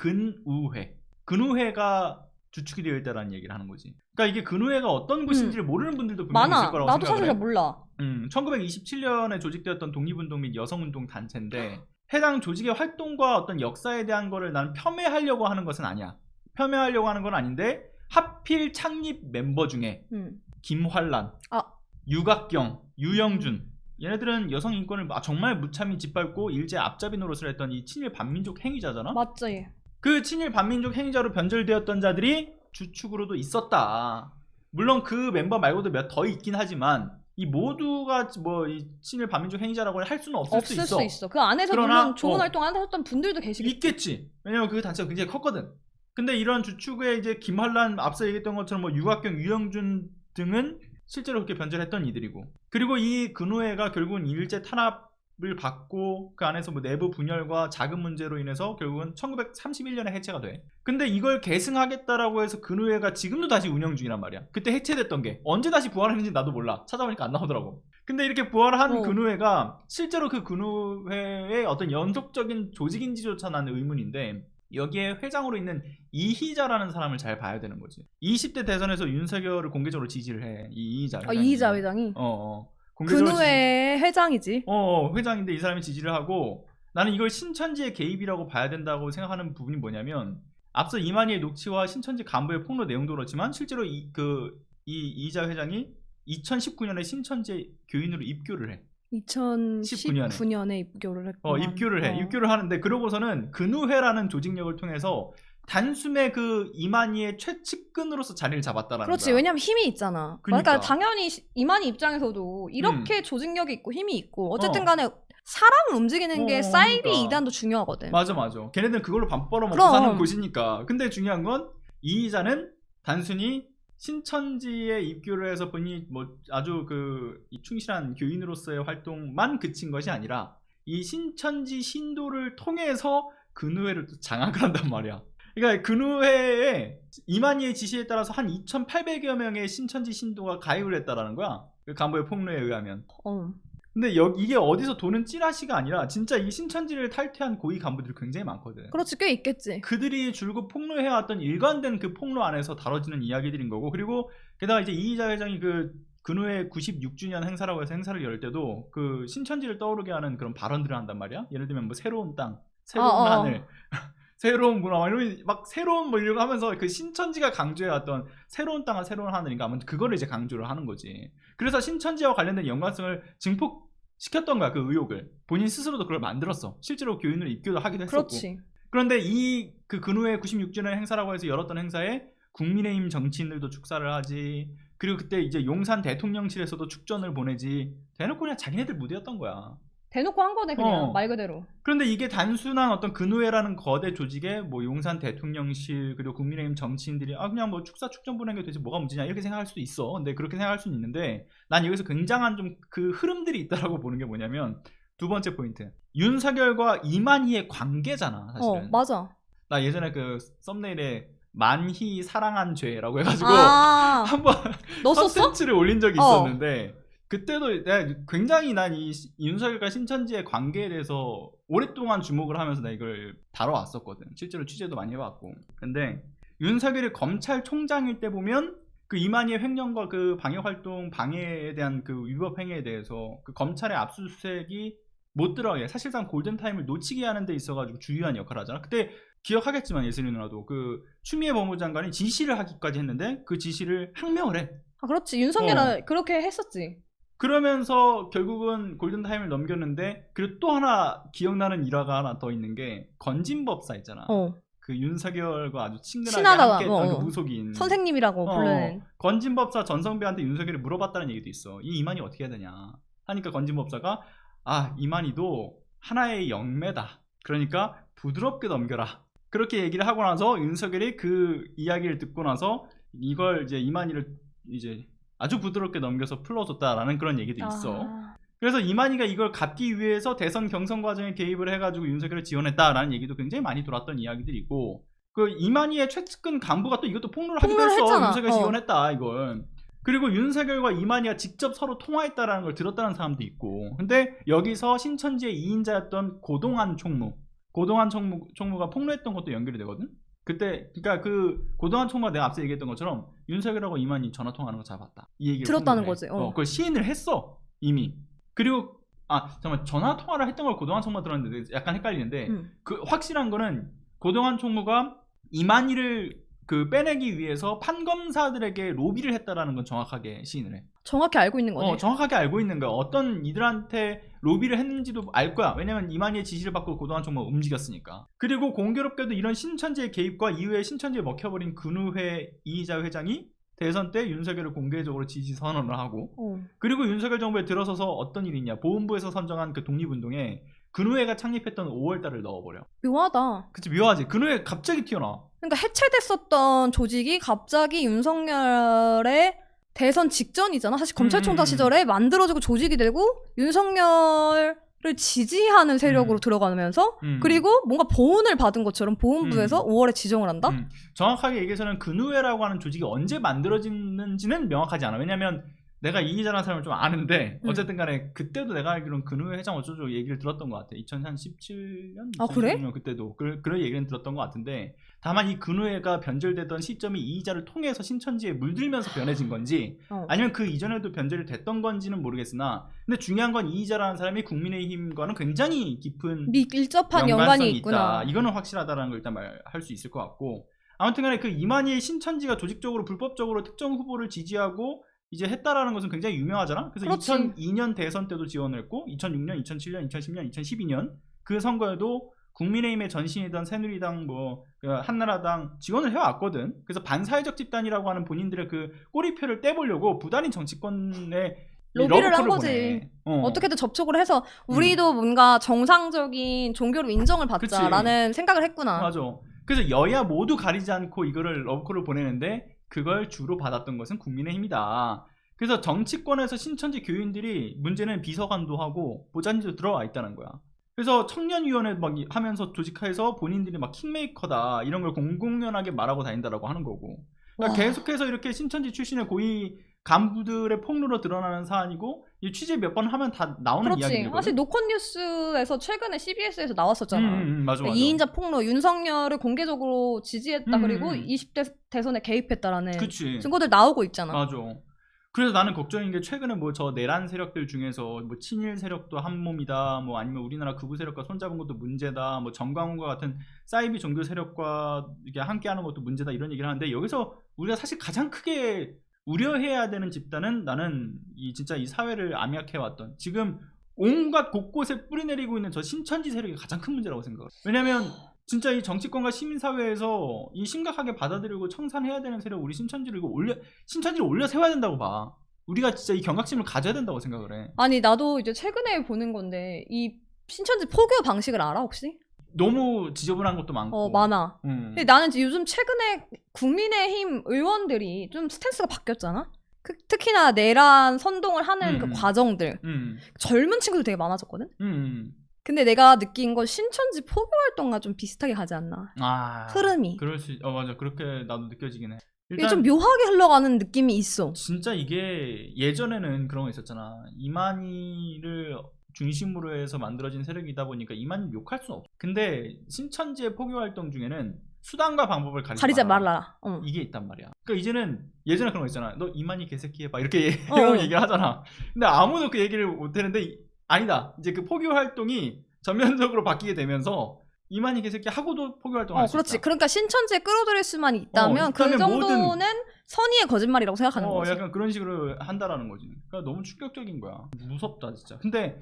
근우회가 주축이 되어 있다라는 얘기를 하는 거지. 그러니까 이게 근우회가 어떤 곳인지를 모르는 분들도 분명히 있을 거라고 나도 사실 생각을 해. 잘 몰라. 1927년에 조직되었던 독립운동 및 여성운동 단체인데 해당 조직의 활동과 어떤 역사에 대한 거를 난 폄훼하려고 하는 것은 아니야. 폄훼하려고 하는 건 아닌데 하필 창립 멤버 중에 김환란, 유각경, 유영준 얘네들은 여성 인권을 정말 무참히 짓밟고 일제 앞잡이 노릇을 했던 이 친일 반민족 행위자잖아. 맞지. 그 친일 반민족 행위자로 변절되었던 자들이 주축으로도 있었다. 물론 그 멤버 말고도 몇 더 있긴 하지만 이 모두가 뭐 이 친일 반민족 행위자라고 할 수는 없을 수 있어. 그 안에서 그러나, 물론 좋은 활동 안 하셨던 분들도 계시겠지. 있겠지. 왜냐면 그 단체가 굉장히 컸거든. 근데 이런 주축에 이제 김환란 앞서 얘기했던 것처럼 뭐 유각경, 유영준 등은 실제로 그렇게 변절했던 이들이고 그리고 이 근우회가 결국은 일제 탄압 을 받고 그 안에서 뭐 내부 분열과 자금 문제로 인해서 결국은 1931년에 해체가 돼. 근데 이걸 계승하겠다라고 해서 근우회가 지금도 다시 운영 중이란 말이야. 그때 해체됐던 게 언제 다시 부활했는지 나도 몰라. 찾아보니까 안 나오더라고. 근데 이렇게 부활한 근우회가 실제로 그 근우회의 어떤 연속적인 조직인지조차 나는 의문인데, 여기에 회장으로 있는 이희자라는 사람을 잘 봐야 되는 거지. 20대 대선에서 윤석열을 공개적으로 지지를 해. 이 이희자 회장이. 이희자 회장이? 근우회 회장이지. 회장인데 이 사람이 지지를 하고, 나는 이걸 신천지의 개입이라고 봐야 된다고 생각하는 부분이 뭐냐면, 앞서 이만희의 녹취와 신천지 간부의 폭로 내용도 그렇지만 실제로 이 이희자 회장이 2019년에 신천지 교인으로 입교를 해. 2019년에 입교를 했고. 입교를 해. 입교를 하는데 그러고서는 근우회라는 조직력을 통해서 단숨에 그 이만희의 최측근으로서 자리를 잡았다라는 그렇지. 거야. 왜냐면 힘이 있잖아. 그러니까 당연히 이만희 입장에서도 이렇게 조직력이 있고 힘이 있고 어쨌든 간에 사람을 움직이는 게 사이비 그러니까. 이단도 중요하거든. 맞아. 걔네들은 그걸로 밥 벌어먹고 그럼. 사는 곳이니까. 근데 중요한 건 이희자는 단순히 신천지에 입교를 해서 본인이 뭐 아주 충실한 교인으로서의 활동만 그친 것이 아니라 이 신천지 신도를 통해서 근우회를 또 장악을 한단 말이야. 그러니까 근우회에 이만희의 지시에 따라서 한 2,800여 명의 신천지 신도가 가입을 했다라는 거야. 그 간부의 폭로에 의하면. 근데 이게 어디서 도는 찌라시가 아니라 진짜 이 신천지를 탈퇴한 고위 간부들이 굉장히 많거든. 그렇지, 꽤 있겠지. 그들이 줄곧 폭로해왔던 일관된 그 폭로 안에서 다뤄지는 이야기들인 거고, 그리고 게다가 이제 이희자 회장이 그 근우회 96주년 행사라고 해서 행사를 열 때도 그 신천지를 떠오르게 하는 그런 발언들을 한단 말이야. 예를 들면 뭐 새로운 땅, 새로운 하늘, 새로운 문화, 이러면 막 새로운 뭐 이러고 하면서 그 신천지가 강조해왔던 새로운 땅과 새로운 하늘인가 하면 그거를 이제 강조를 하는 거지. 그래서 신천지와 관련된 연관성을 증폭시켰던 거야, 그 의혹을. 본인 스스로도 그걸 만들었어. 실제로 교인으로 입교도 하기도 했었고. 그렇지. 그런데 그 근우회 96주년 행사라고 해서 열었던 행사에 국민의힘 정치인들도 축사를 하지. 그리고 그때 이제 용산 대통령실에서도 축전을 보내지. 대놓고 그냥 자기네들 무대였던 거야. 대놓고 한 거네, 그냥 말 그대로. 그런데 이게 단순한 어떤 근우회라는 거대 조직에 뭐 용산 대통령실 그리고 국민의힘 정치인들이 그냥 뭐 축전 보낸 게 되지 뭐가 문제냐 이렇게 생각할 수도 있어. 근데 그렇게 생각할 수는 있는데, 난 여기서 굉장한 좀 그 흐름들이 있다라고 보는 게 뭐냐면, 두 번째 포인트, 윤석열과 이만희의 관계잖아, 사실은. 맞아. 나 예전에 그 썸네일에 만희 사랑한 죄라고 해가지고 한번 컨텐츠를 올린 적이 있었는데, 그때도 내가 굉장히 난 이 윤석열과 신천지의 관계에 대해서 오랫동안 주목을 하면서 내가 이걸 다뤄왔었거든. 실제로 취재도 많이 해왔고. 근데 윤석열이 검찰총장일 때 보면 그 이만희의 횡령과 그 방해활동 방해에 대한 그 위법 행위에 대해서 그 검찰의 압수수색이 못 들어가게, 사실상 골든타임을 놓치게 하는 데 있어가지고 주요한 역할을 하잖아. 그때 기억하겠지만 예슬이 누나도 그 추미애 법무장관이 지시를 하기까지 했는데 그 지시를 항명을 해. 그렇지. 윤석열은 그렇게 했었지. 그러면서 결국은 골든타임을 넘겼는데, 그리고 또 하나 기억나는 일화가 하나 더 있는 게 건진법사 있잖아. 그 윤석열과 아주 친근하게 함께했던 그 무속인 선생님이라고 부르는 건진법사 전성배한테 윤석열이 물어봤다는 얘기도 있어. 이 이만희 어떻게 해야 되냐 하니까 건진법사가 이만희도 하나의 영매다, 그러니까 부드럽게 넘겨라, 그렇게 얘기를 하고 나서 윤석열이 그 이야기를 듣고 나서 이걸 이제 이만희를 이제 아주 부드럽게 넘겨서 풀어줬다라는 그런 얘기도 있어. 그래서 이만희가 이걸 갚기 위해서 대선 경선 과정에 개입을 해가지고 윤석열을 지원했다라는 얘기도 굉장히 많이 돌았던 이야기들이 있고, 그 이만희의 최측근 간부가 또 이것도 폭로를 하기도 했어. 했잖아. 윤석열 지원했다 이걸. 그리고 윤석열과 이만희가 직접 서로 통화했다라는 걸 들었다는 사람도 있고. 근데 여기서 신천지의 2인자였던 고동환 총무가 폭로했던 것도 연결이 되거든. 그때 그러니까 그 고동환 총무가 내가 앞서 얘기했던 것처럼 윤석열하고 이만희 전화 통화하는 거 잡았다, 이 얘기를 들었다는 거지. 그걸 시인을 했어 이미. 그리고 잠깐만, 전화 통화를 했던 걸 고동환 총무가 들었는데 약간 헷갈리는데, 그 확실한 거는 고동환 총무가 이만희를 그 빼내기 위해서 판검사들에게 로비를 했다라는 건 정확하게 시인을 해. 정확히 알고 있는 거네. 정확하게 알고 있는 거야. 어떤 이들한테 로비를 했는지도 알 거야. 왜냐면 이만희의 지시를 받고 고동환 총무가 움직였으니까. 그리고 공교롭게도 이런 신천지의 개입과 이후에 신천지에 먹혀버린 근우회 이희자 회장이 대선 때 윤석열을 공개적으로 지지 선언을 하고, 그리고 윤석열 정부에 들어서서 어떤 일이 있냐, 보훈부에서 선정한 그 독립운동에 근우회가 창립했던 5월달을 넣어버려. 묘하다. 그치, 묘하지. 근우회 갑자기 튀어나와. 그러니까 해체됐었던 조직이 갑자기 윤석열의 대선 직전이잖아. 사실 검찰총장 시절에 만들어지고 조직이 되고 윤석열 지지하는 세력으로 들어가면서 그리고 뭔가 보훈을 받은 것처럼 보훈부에서 5월에 지정을 한다? 정확하게 얘기해서는 근우회라고 하는 조직이 언제 만들어지는지는 명확하지 않아. 왜냐면 내가 이희자라는 사람을 좀 아는데 어쨌든 간에 그때도 내가 알기로는 근우회 회장 어쩌고 얘기를 들었던 것 같아. 2017년? 아 그래? 그때도 그런 얘기는 들었던 것 같은데 다만 이 근우회가 변절되던 시점이 이희자를 통해서 신천지에 물들면서 변해진 건지 아니면 그 이전에도 변절이 됐던 건지는 모르겠으나 근데 중요한 건 이희자라는 사람이 국민의힘과는 굉장히 깊은 밀접한 연관이 있구나. 있다. 이거는 확실하다라는 걸 일단 말할 수 있을 것 같고 아무튼 간에 그 이만희의 신천지가 조직적으로 불법적으로 특정 후보를 지지하고 이제 했다라는 것은 굉장히 유명하잖아. 그래서 그렇지. 2002년 대선 때도 지원했고 2006년, 2007년, 2010년, 2012년 그 선거에도 국민의힘의 전신이던 새누리당 뭐 한나라당 지원을 해왔거든. 그래서 반사회적 집단이라고 하는 본인들의 그 꼬리표를 떼보려고 부단히 정치권에 로비를 한 거지. 어떻게든 접촉을 해서 우리도 뭔가 정상적인 종교로 인정을 받자라는 생각을 했구나. 맞아. 그래서 여야 모두 가리지 않고 이거를 러브콜을 보내는데 그걸 주로 받았던 것은 국민의힘이다. 그래서 정치권에서 신천지 교인들이 문제는 비서관도 하고 보좌진도 들어와 있다는 거야. 그래서 청년위원회 막 하면서 조직해서 본인들이 막 킹메이커다 이런 걸 공공연하게 말하고 다닌다라고 하는 거고. 그러니까 계속해서 이렇게 신천지 출신의 고위 간부들의 폭로로 드러나는 사안이고 이 취재 몇 번 하면 다 나오는 이야기거든. 사실 노컷뉴스에서 최근에 CBS에서 나왔었잖아. 맞아. 이인자 폭로, 윤석열을 공개적으로 지지했다 그리고 20대 대선에 개입했다라는 증거들 나오고 있잖아. 맞아. 그래서 나는 걱정인 게 최근에 뭐 저 내란 세력들 중에서 뭐 친일 세력도 한 몸이다, 뭐 아니면 우리나라 극우 세력과 손잡은 것도 문제다, 뭐 정광훈과 같은 사이비 종교 세력과 이게 함께하는 것도 문제다 이런 얘기를 하는데 여기서 우리가 사실 가장 크게 우려해야 되는 집단은 나는 진짜 이 사회를 암약해왔던 지금 온갖 곳곳에 뿌리내리고 있는 저 신천지 세력이 가장 큰 문제라고 생각해. 왜냐면 진짜 이 정치권과 시민사회에서 이 심각하게 받아들이고 청산해야 되는 세력 우리 신천지를 올려 세워야 된다고 봐. 우리가 진짜 이 경각심을 가져야 된다고 생각을 해. 아니 나도 이제 최근에 보는 건데 이 신천지 포교 방식을 알아 혹시? 너무 지저분한 것도 많고 많아. 근데 나는 요즘 최근에 국민의힘 의원들이 좀 스탠스가 바뀌었잖아. 특히나 내란 선동을 하는 그 과정들 젊은 친구들 되게 많아졌거든. 근데 내가 느낀 건 신천지 포교 활동과 좀 비슷하게 가지 않나. 흐름이. 맞아. 그렇게 나도 느껴지긴 해. 이게 좀 묘하게 흘러가는 느낌이 있어. 진짜 이게 예전에는 그런 거 있었잖아. 이만희를 중심으로 해서 만들어진 세력이다 보니까 이만희 욕할 수는 없어. 근데 신천지의 포교 활동 중에는 수단과 방법을 가리지 말라. 이게 있단 말이야. 그러니까 이제는 예전에 그런 거 있잖아. 너 이만희 개새끼 해봐 이렇게 이런 얘기를 하잖아. 근데 아무도 그 얘기를 못 하는데 아니다. 이제 그 포교 활동이 전면적으로 바뀌게 되면서 이만희 개새끼 하고도 포교 활동을 할 수 있다. 그렇지. 그러니까 신천지에 끌어들일 수만 있다면 그 정도는 선의의 거짓말이라고 생각하는 거지. 약간 그런 식으로 한다라는 거지. 그러니까 너무 충격적인 거야. 무섭다 진짜. 근데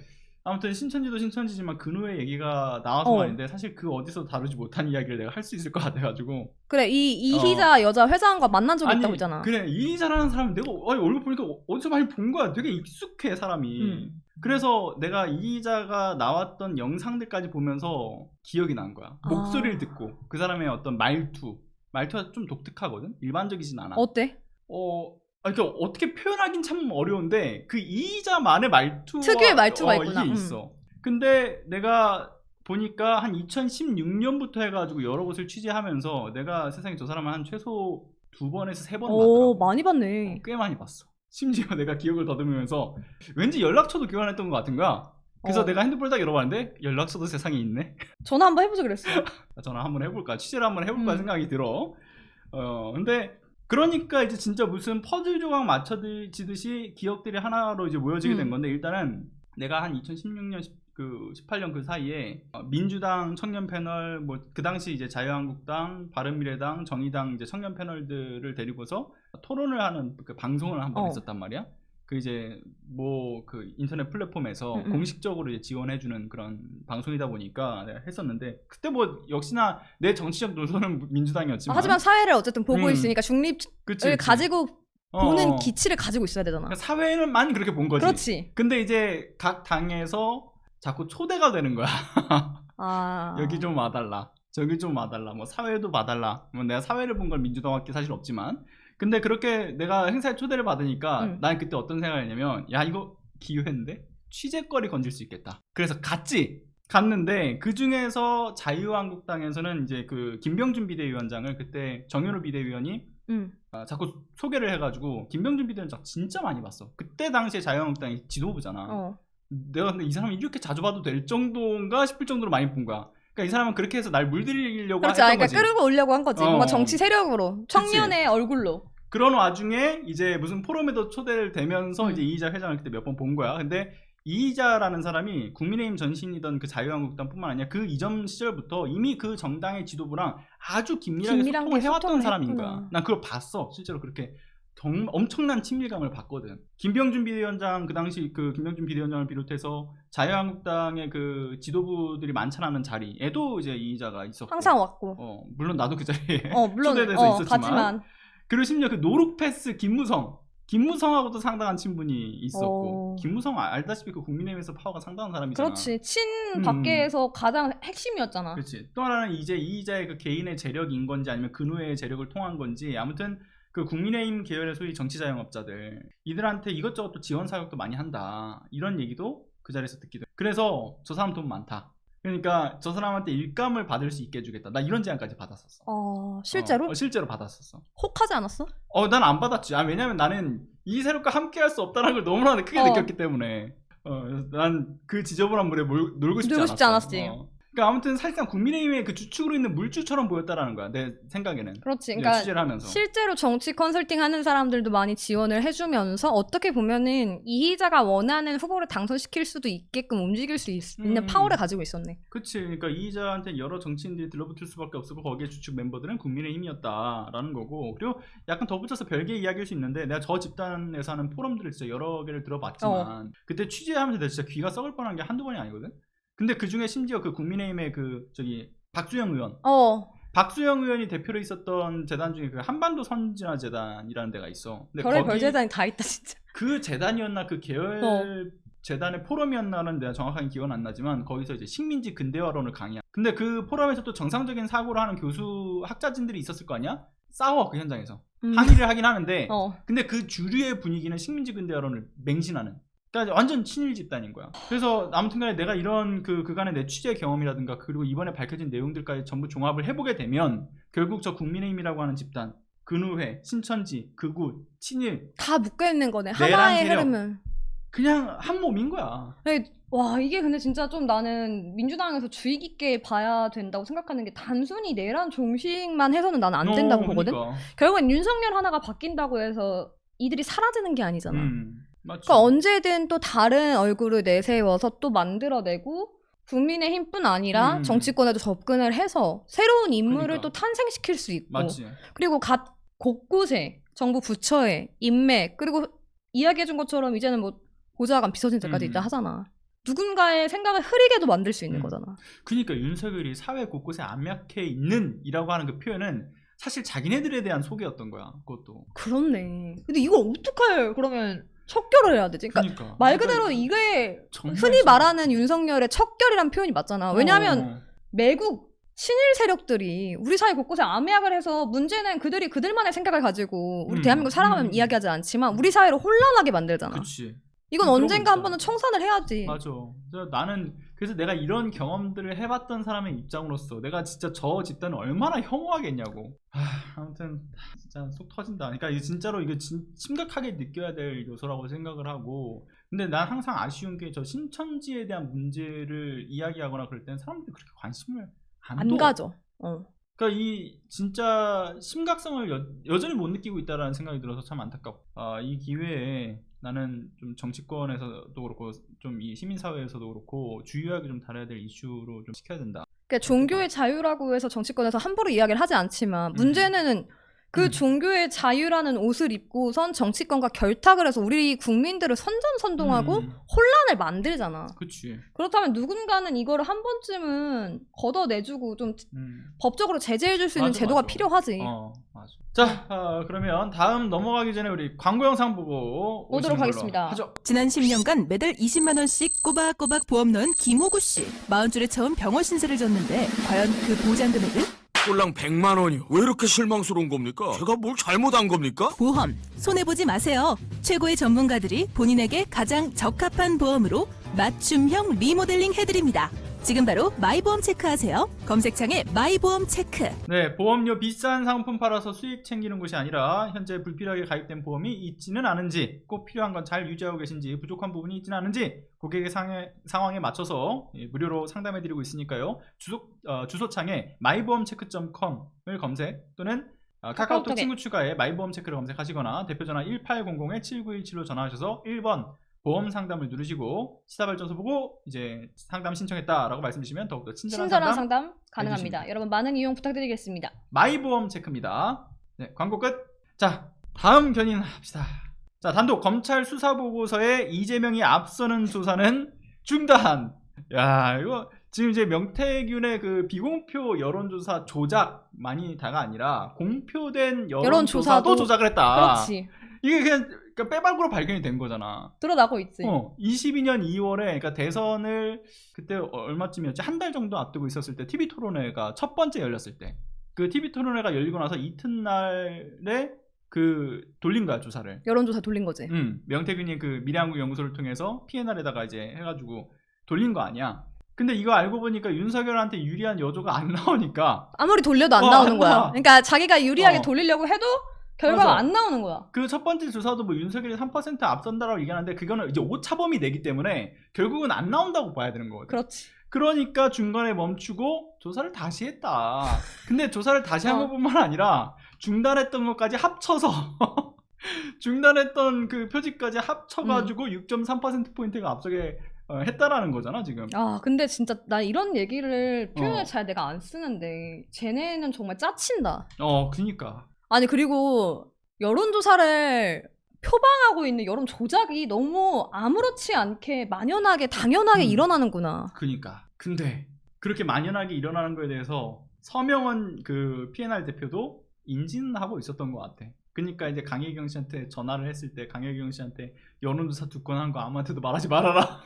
아무튼 신천지도 신천지지만 근우의 얘기가 나와서 말인데 사실 그 어디서 다루지 못한 이야기를 내가 할 수 있을 것 같아가지고. 그래 이희자 여자 회장과 만난 적이 있다고 했잖아. 그래 이희자라는 사람 내가 얼굴 보니까 어디서 많이 본 거야. 되게 익숙해 사람이. 그래서 내가 이희자가 나왔던 영상들까지 보면서 기억이 난 거야. 목소리를 듣고 그 사람의 어떤 말투가 좀 독특하거든. 일반적이진 않아. 어때? 그러니까 어떻게 표현하긴 참 어려운데 그 이자만의 말투와 특유의 말투가 있구나. 이게 있어. 근데 내가 보니까 한 2016년부터 해가지고 여러 곳을 취재하면서 내가 세상에 저 사람을 한 최소 2번에서 3번 봤더라고. 많이 봤네. 꽤 많이 봤어. 심지어 내가 기억을 더듬으면서 왠지 연락처도 교환했던 것 같은 거야. 그래서 내가 핸드폰을 딱 열어봤는데 연락처도 세상에 있네. 전화 한번 해보자 그랬어. 전화 한번 해볼까, 취재를 한번 해볼까 생각이 들어. 근데 그러니까 이제 진짜 무슨 퍼즐 조각 맞춰지듯이 기억들이 하나로 이제 모여지게 된 건데 일단은 내가 한 2016년 18년 그 사이에 민주당 청년 패널 뭐 그 당시 이제 자유한국당, 바른미래당, 정의당 이제 청년 패널들을 데리고서 토론을 하는 그 방송을 한번 했었단 말이야. 그 이제 뭐 그 인터넷 플랫폼에서 공식적으로 이제 지원해주는 그런 방송이다 보니까 내가 했었는데 그때 뭐 역시나 내 정치적 노선은 민주당이었지만 하지만 사회를 어쨌든 보고 있으니까 중립을 가지고 보는 기치를 가지고 있어야 되잖아. 그러니까 사회는만 그렇게 본 거지. 그렇지. 근데 이제 각 당에서 자꾸 초대가 되는 거야. 여기 좀 와달라, 저기 좀 와달라, 뭐 사회도 봐달라. 뭐 내가 사회를 본 걸 민주당밖에 사실 없지만 근데 그렇게 내가 행사에 초대를 받으니까 난 그때 어떤 생각을 했냐면 야 이거 기회인데 취재거리 건질 수 있겠다. 그래서 갔는데 그 중에서 자유한국당에서는 이제 그 김병준 비대위원장을 그때 정현호 비대위원이 자꾸 소개를 해가지고 김병준 비대위원장 진짜 많이 봤어. 그때 당시에 자유한국당이 지도부잖아. 내가 근데 이 사람이 이렇게 자주 봐도 될 정도인가 싶을 정도로 많이 본 거야. 그러니까 이 사람은 그렇게 해서 날 물들이려고 그렇지, 했던 그러니까 거지. 끌고 오려고 한 거지. 뭔가 정치 세력으로, 청년의 얼굴로. 그런 와중에 이제 무슨 포럼에도 초대를 되면서 이제 이희자 회장을 그때 몇 번 본 거야. 근데 이희자라는 사람이 국민의힘 전신이던 그 자유한국당뿐만 아니라 그 이전 시절부터 이미 그 정당의 지도부랑 아주 긴밀하게 소통을 해왔던 사람인 거야. 난 그걸 봤어. 실제로 그렇게 엄청난 친밀감을 봤거든. 김병준 비대위원장, 그 당시 그 김병준 비대위원장을 비롯해서 자유한국당의 그 지도부들이 만찬하는 자리에도 이제 이희자가 있었고, 항상 왔고. 물론 나도 그 자리에 물론 초대돼서 있었지만. 가지만. 그리고 심지어 그 노룩패스 김무성하고도 상당한 친분이 있었고, 김무성 알다시피 그 국민의힘에서 파워가 상당한 사람이잖아. 그렇지. 친 밖에서 가장 핵심이었잖아. 그렇지. 또 하나는 이제 이희자의 그 개인의 재력인 건지 아니면 근후의 재력을 통한 건지, 아무튼 그 국민의힘 계열의 소위 정치자영업자들 이들한테 이것저것 또 지원 사격도 많이 한다, 이런 얘기도 그 자리에서 듣기도. 그래서 저 사람 돈 많다, 그러니까 저 사람한테 일감을 받을 수 있게 해주겠다, 나 이런 제안까지 받았었어. 실제로? 실제로 받았었어. 혹하지 않았어? 난 안 받았지. 왜냐면 나는 이 세력과 함께 할 수 없다는 걸 너무나 크게 느꼈기 때문에. 난 그 지저분한 물에 놀고 싶지 않았지. 그러니까 아무튼 사실상 국민의힘의 그 주축으로 있는 물주처럼 보였다라는 거야, 내 생각에는. 그렇지. 그러니까 취재를 하면서. 실제로 정치 컨설팅 하는 사람들도 많이 지원을 해주면서 어떻게 보면은 이희자가 원하는 후보를 당선시킬 수도 있게끔 움직일 수 있는 파워를 가지고 있었네. 그치. 그러니까 이희자한테 여러 정치인들이 들러붙을 수밖에 없었고, 거기에 주축 멤버들은 국민의힘이었다라는 거고. 그리고 약간 덧붙여서 별개의 이야기일 수 있는데, 내가 저 집단에서 하는 포럼들을 진짜 여러 개를 들어봤지만 그때 취재하면서 내가 진짜 귀가 썩을 뻔한 게 한두 번이 아니거든. 근데 그 중에 심지어 그 국민의힘의 그 박수영 의원, 박수영 의원이 대표로 있었던 재단 중에 그 한반도 선진화 재단이라는 데가 있어. 근데 별의 별 재단이 다 있다 진짜. 그 재단이었나 그 계열 재단의 포럼이었나는 내가 정확하게 기억은 안 나지만, 거기서 이제 식민지 근대화론을 강의한. 근데 그 포럼에서 또 정상적인 사고를 하는 교수 학자진들이 있었을 거 아니야? 싸워, 그 현장에서. 항의를 하긴 하는데 근데 그 주류의 분위기는 식민지 근대화론을 맹신하는. 그러니까 완전 친일 집단인 거야. 그래서 아무튼간에 내가 이런 그간의 내 취재 경험이라든가, 그리고 이번에 밝혀진 내용들까지 전부 종합을 해보게 되면 결국 저 국민의힘이라고 하는 집단, 근우회, 신천지, 극우, 친일 다 묶여있는 거네. 하나의 흐름은 그냥 한 몸인 거야. 와, 이게 근데 진짜 좀 나는 민주당에서 주의 깊게 봐야 된다고 생각하는 게, 단순히 내란 종식만 해서는 나는 안 된다고 보거든. 그러니까. 결국엔 윤석열 하나가 바뀐다고 해서 이들이 사라지는 게 아니잖아. 맞지. 그러니까 언제든 또 다른 얼굴을 내세워서 또 만들어내고, 국민의힘뿐 아니라 정치권에도 접근을 해서 새로운 인물을 또 탄생시킬 수 있고. 맞지. 그리고 곳곳에 정부 부처에 인맥, 그리고 이야기해준 것처럼 이제는 뭐 보좌관 비서진들까지 있다 하잖아. 누군가의 생각을 흐리게도 만들 수 있는 거잖아. 그러니까 윤석열이 사회 곳곳에 안착해 있는 이라고 하는 그 표현은 사실 자기네들에 대한 소개였던 거야, 그것도. 그렇네. 근데 이걸 어떡해, 그러면 척결을 해야 되지? 그러니까 말 그대로 이게 흔히 말하는 윤석열의 척결이란 표현이 맞잖아. 왜냐하면 매국 친일 세력들이 우리 사회 곳곳에 암약을 해서, 문제는 그들이 그들만의 생각을 가지고 우리 대한민국 살아가면 이야기하지 않지만 우리 사회를 혼란하게 만들잖아. 그치. 이건 언젠가 한 번은 청산을 해야지. 맞아. 나는 그래서 내가 이런 경험들을 해봤던 사람의 입장으로서 내가 진짜 저 집단을 얼마나 혐오하겠냐고. 아무튼 진짜 속 터진다. 그러니까 이게 진짜로 이게 심각하게 느껴야 될 요소라고 생각을 하고. 근데 난 항상 아쉬운 게, 저 신천지에 대한 문제를 이야기하거나 그럴 때는 사람들이 그렇게 관심을 안 가져. 그러니까 이 진짜 심각성을 여전히 못 느끼고 있다라는 생각이 들어서 참 안타깝고, 이 기회에 나는 좀 정치권에서도 그렇고 좀 이 시민사회에서도 그렇고 주요하게 좀 다뤄야 될 이슈로 좀 시켜야 된다. 그러니까 종교의 자유라고 해서 정치권에서 함부로 이야기를 하지 않지만, 문제는 그 종교의 자유라는 옷을 입고선 정치권과 결탁을 해서 우리 국민들을 선전선동하고 혼란을 만들잖아. 그치. 그렇다면 누군가는 이거를 한 번쯤은 걷어내주고 좀 법적으로 제재해줄 수 있는 제도가 필요하지. 맞아. 자, 그러면 다음 넘어가기 전에 우리 광고 영상 보고 오도록 하겠습니다. 하죠. 지난 10년간 매달 20만 원씩 꼬박꼬박 보험 넣은 김호구 씨. 40줄에 처음 병원 신세를 졌는데 과연 그 보장 금액은? 꼴랑 100만 원이요. 왜 이렇게 실망스러운 겁니까? 제가 뭘 잘못한 겁니까? 보험 손해보지 마세요. 최고의 전문가들이 본인에게 가장 적합한 보험으로 맞춤형 리모델링 해드립니다. 지금 바로 마이보험 체크하세요. 검색창에 마이보험 체크. 네, 보험료 비싼 상품 팔아서 수익 챙기는 곳이 아니라 현재 불필요하게 가입된 보험이 있지는 않은지, 꼭 필요한 건 잘 유지하고 계신지, 부족한 부분이 있지는 않은지 고객의 상황에 맞춰서 무료로 상담해드리고 있으니까요. 주소창에 마이보험체크.com을 검색 또는 카카오톡 친구 추가에 마이보험 체크를 검색하시거나 대표전화 1800-7917로 전화하셔서 1번 보험 상담을 누르시고 시사발전소 보고 이제 상담 신청했다라고 말씀주시면 더욱더 친절한 상담 가능합니다. 해주십니다. 여러분 많은 이용 부탁드리겠습니다. 마이보험 체크입니다. 네, 광고 끝. 자, 다음 견인 합시다. 자, 단독 검찰 수사 보고서에 이재명이 앞서는 조사는 중단. 야, 이거 지금 이제 명태균의 그 비공표 여론조사 조작만이 다가 아니라 공표된 여론조사도 조작을 했다. 그렇지. 이게 그냥 빼박으로 발견이 된 거잖아. 드러나고 있지. 22년 2월에 그러니까 대선을 그때 얼마쯤이었지? 한 달 정도 앞두고 있었을 때 TV 토론회가 첫 번째 열렸을 때 그 TV 토론회가 열리고 나서 이튿날에 그 돌린 거야 조사를. 여론조사 돌린 거지. 명태균이 그 미래한국 연구소를 통해서 PNR에다가 이제 해가지고 돌린 거 아니야. 근데 이거 알고 보니까 윤석열한테 유리한 여조가 안 나오니까 아무리 돌려도 안 나오는 거야. 그러니까 자기가 유리하게 돌리려고 해도 결과가 안 나오는 거야. 그 첫 번째 조사도 뭐 윤석열이 3% 앞선다라고 얘기하는데 그거는 이제 오차범위 내기 때문에 결국은 안 나온다고 봐야 되는 거거든. 그렇지. 그러니까 중간에 멈추고 조사를 다시 했다. 근데 조사를 다시 한 것뿐만 아니라 중단했던 것까지 합쳐서 중단했던 그 표지까지 합쳐가지고 6.3%포인트가 앞서게 했다라는 거잖아 지금. 아 근데 진짜 나 이런 얘기를 표현을 잘 내가 안 쓰는데 쟤네는 정말 짜친다. 그니까. 아니 그리고 여론조사를 표방하고 있는 여론 조작이 너무 아무렇지 않게 만연하게 당연하게 일어나는구나. 그니까. 근데 그렇게 만연하게 일어나는 거에 대해서 서명원 그 PNR 대표도 인지는 하고 있었던 것 같아. 그러니까 이제 강혜경 씨한테 전화를 했을 때 강혜경 씨한테 여론조사 두 건 한 거 아무한테도 말하지 말아라.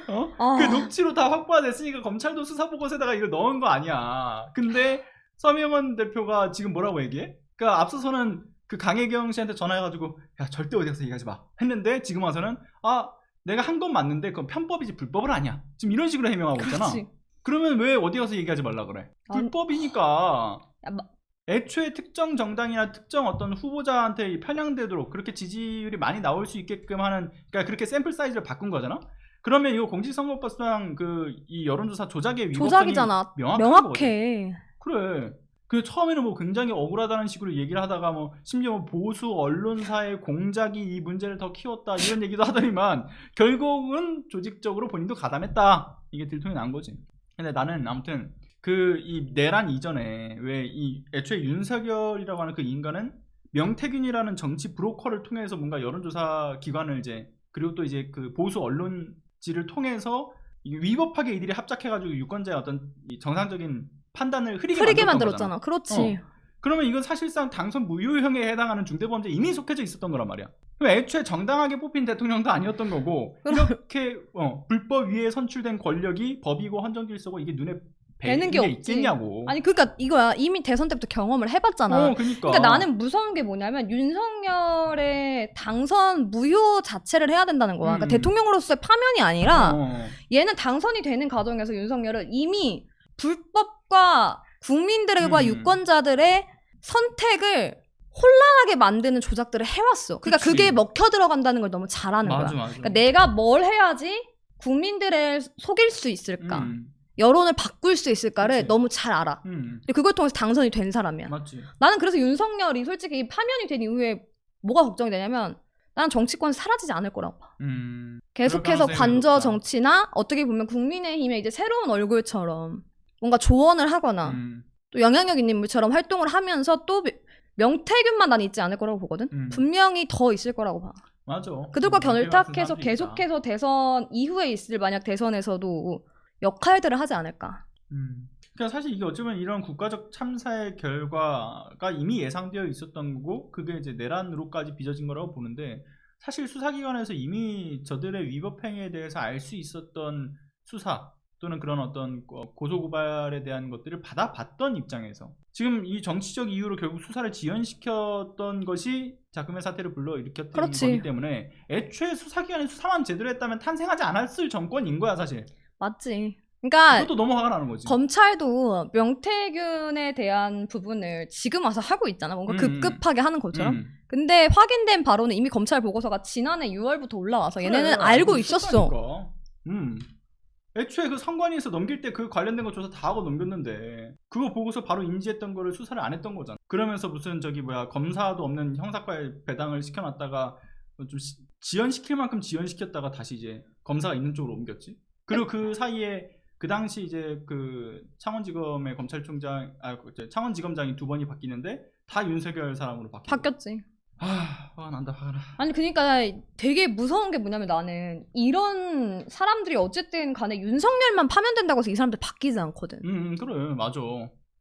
그 녹취로 다 확보가 됐으니까 검찰도 수사 보고서에다가 이걸 넣은 거 아니야. 근데 서명원 대표가 지금 뭐라고 얘기해? 그러니까 앞서서는 그 강혜경 씨한테 전화해가지고 야 절대 어디 가서 얘기하지 마 했는데 지금 와서는 내가 한 건 맞는데 그건 편법이지 불법은 아니야. 지금 이런 식으로 해명하고 있잖아. 그렇지. 그러면 왜 어디 가서 얘기하지 말라 그래? 불법이니까. 애초에 특정 정당이나 특정 어떤 후보자한테 편향되도록 그렇게 지지율이 많이 나올 수 있게끔 하는, 그러니까 그렇게 샘플 사이즈를 바꾼 거잖아. 그러면 이거 공직선거법상 그 이 여론조사 조작의 위법성이 조작이잖아. 명확해. 그래. 그 처음에는 뭐 굉장히 억울하다는 식으로 얘기를 하다가 뭐 심지어 뭐 보수 언론사의 공작이 이 문제를 더 키웠다 이런 얘기도 하더니만 결국은 조직적으로 본인도 가담했다. 이게 들통이 난 거지. 근데 나는 아무튼 그 이 내란 이전에 왜 이 애초에 윤석열이라고 하는 그 인간은 명태균이라는 정치 브로커를 통해서 뭔가 여론조사 기관을 이제 그리고 또 이제 그 보수 언론지를 통해서 위법하게 이들이 합작해가지고 유권자의 어떤 이 정상적인 판단을 흐리게 만들었잖아. 그렇지. 그러면 이건 사실상 당선 무효형에 해당하는 중대범죄에 이미 속해져 있었던 거란 말이야. 그럼 애초에 정당하게 뽑힌 대통령도 아니었던 거고 이렇게 불법 위에 선출된 권력이 법이고 헌정질서고 이게 눈에 뵈는 게 있겠냐고. 아니 그러니까 이거야. 이미 대선 때부터 경험을 해봤잖아. 그러니까 나는 무서운 게 뭐냐면 윤석열의 당선 무효 자체를 해야 된다는 거야. 그러니까 대통령으로서의 파면이 아니라 얘는 당선이 되는 과정에서 윤석열은 이미 불법과 국민들과 유권자들의 선택을 혼란하게 만드는 조작들을 해왔어. 그러니까 그치. 그게 먹혀 들어간다는 걸 너무 잘하는 거야. 맞아. 그러니까 내가 뭘 해야지 국민들을 속일 수 있을까? 여론을 바꿀 수 있을까를 그치. 너무 잘 알아. 그걸 통해서 당선이 된 사람이야. 맞지. 나는 그래서 윤석열이 솔직히 파면이 된 이후에 뭐가 걱정이 되냐면 나는 정치권이 사라지지 않을 거라고 봐. 계속해서 관저 정치나 어떻게 보면 국민의힘의 이제 새로운 얼굴처럼 뭔가 조언을 하거나 또 영향력 있는 인물처럼 활동을 하면서 또 명태균만 난 있지 않을 거라고 보거든. 분명히 더 있을 거라고 봐. 맞아. 그들과 견을 탁해서 계속해서 대선 이후에 있을 만약 대선에서도 역할들을 하지 않을까. 그러니까 사실 이게 어쩌면 이런 국가적 참사의 결과가 이미 예상되어 있었던 거고 그게 이제 내란으로까지 빚어진 거라고 보는데 사실 수사기관에서 이미 저들의 위법 행위에 대해서 알 수 있었던 수사 또는 그런 어떤 고소고발에 대한 것들을 받아봤던 입장에서 지금 이 정치적 이유로 결국 수사를 지연시켰던 것이 자금의 사태를 불러일으켰던 그렇지. 거기 때문에 애초에 수사기관이 수사만 제대로 했다면 탄생하지 않았을 정권인 거야 사실. 맞지. 그러니까 그것도 너무 화가 나는 거지. 검찰도 명태균에 대한 부분을 지금 와서 하고 있잖아. 뭔가 급급하게 하는 것처럼. 근데 확인된 바로는 이미 검찰 보고서가 지난해 6월부터 올라와서 얘네는 그래, 알고 있었어. 있었다니까. 애초에 그 선관위에서 넘길 때 그 관련된 거 조사 다 하고 넘겼는데 그거 보고서 바로 인지했던 거를 수사를 안 했던 거잖아. 그러면서 무슨 검사도 없는 형사과에 배당을 시켜놨다가 좀 지연시킬 만큼 지연시켰다가 다시 이제 검사가 있는 쪽으로 옮겼지. 그리고 그 사이에 그 당시 이제 그 창원지검의 창원지검장이 2번이 바뀌는데 다 윤석열 사람으로 바뀌었지. 화가 난다 화가 나. 아니 그러니까 되게 무서운 게 뭐냐면 나는 이런 사람들이 어쨌든 간에 윤석열만 파면된다고 해서 이 사람들 바뀌지 않거든. 그래 맞아.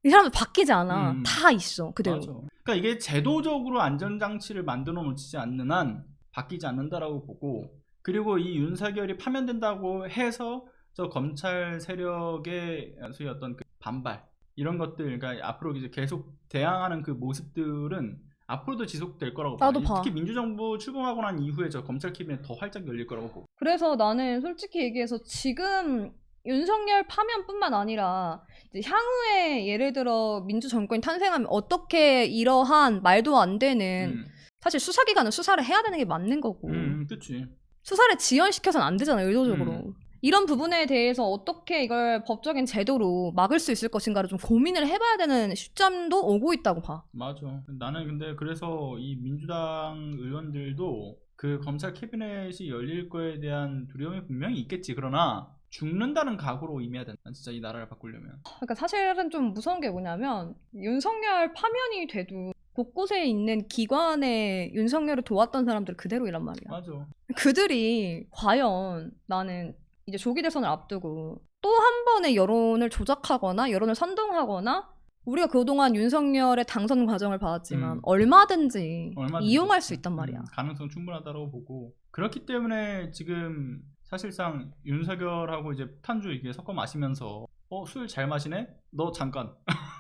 이 사람들 바뀌지 않아. 다 있어 그대로. 맞아. 그러니까 이게 제도적으로 안전장치를 만들어 놓지 않는 한 바뀌지 않는다라고 보고, 그리고 이 윤석열이 파면된다고 해서 저 검찰 세력의 소위 어떤 그 반발 이런 것들, 그러니까 앞으로 이제 계속 대항하는 그 모습들은 앞으로도 지속될 거라고 봐. 나도 봐. 특히 민주정부 출범하고 난 이후에 저 검찰 캐비넷 더 활짝 열릴 거라고 보고. 그래서 나는 솔직히 얘기해서 지금 윤석열 파면뿐만 아니라 이제 향후에 예를 들어 민주 정권이 탄생하면 어떻게 이러한 말도 안 되는 사실 수사기관은 수사를 해야 되는 게 맞는 거고 그치. 수사를 지연시켜서는 안 되잖아요 의도적으로. 이런 부분에 대해서 어떻게 이걸 법적인 제도로 막을 수 있을 것인가를 좀 고민을 해봐야 되는 시점도 오고 있다고 봐. 맞아. 나는 근데 그래서 이 민주당 의원들도 그 검찰 캐비넷이 열릴 거에 대한 두려움이 분명히 있겠지. 그러나 죽는다는 각오로 임해야 된다. 진짜 이 나라를 바꾸려면. 그러니까 사실은 좀 무서운 게 뭐냐면 윤석열 파면이 돼도 곳곳에 있는 기관에 윤석열을 도왔던 사람들 그대로이란 말이야. 맞아. 그들이 과연 나는 이제 조기 대선을 앞두고 또 한 번의 여론을 조작하거나 여론을 선동하거나 우리가 그동안 윤석열의 당선 과정을 봐왔지만 얼마든지 이용할 수 있단 말이야. 가능성 충분하다고 보고, 그렇기 때문에 지금 사실상 윤석열하고 이제 탄주 이게 섞어 마시면서 술 잘 마시네? 너 잠깐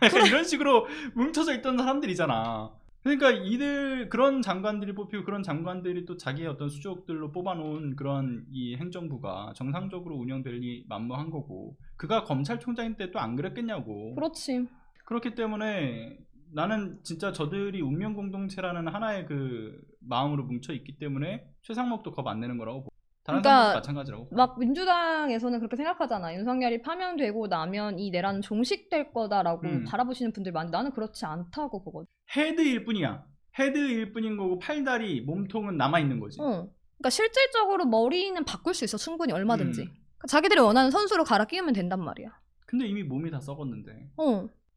약간 이런 식으로 뭉쳐져 있던 사람들이잖아. 그러니까 이들 그런 장관들이 뽑히고 그런 장관들이 또 자기의 어떤 수족들로 뽑아놓은 그런 이 행정부가 정상적으로 운영될 리 만무한 거고, 그가 검찰총장인 때 또 안 그랬겠냐고. 그렇지. 그렇기 때문에 나는 진짜 저들이 운명 공동체라는 하나의 그 마음으로 뭉쳐 있기 때문에 최상목도 겁 안 내는 거라고 보고, 다른 사람도 마찬가지라고. 막 민주당에서는 그렇게 생각하잖아. 윤석열이 파면되고 나면 이 내란은 종식될 거다라고 바라보시는 분들 많은데 나는 그렇지 않다고 보거든. 헤드일 뿐이야. 헤드일 뿐인 거고 팔다리 몸통은 남아있는 거지. 그러니까 실질적으로 머리는 바꿀 수 있어. 충분히 얼마든지. 그러니까 자기들이 원하는 선수로 갈아 끼우면 된단 말이야. 근데 이미 몸이 다 썩었는데.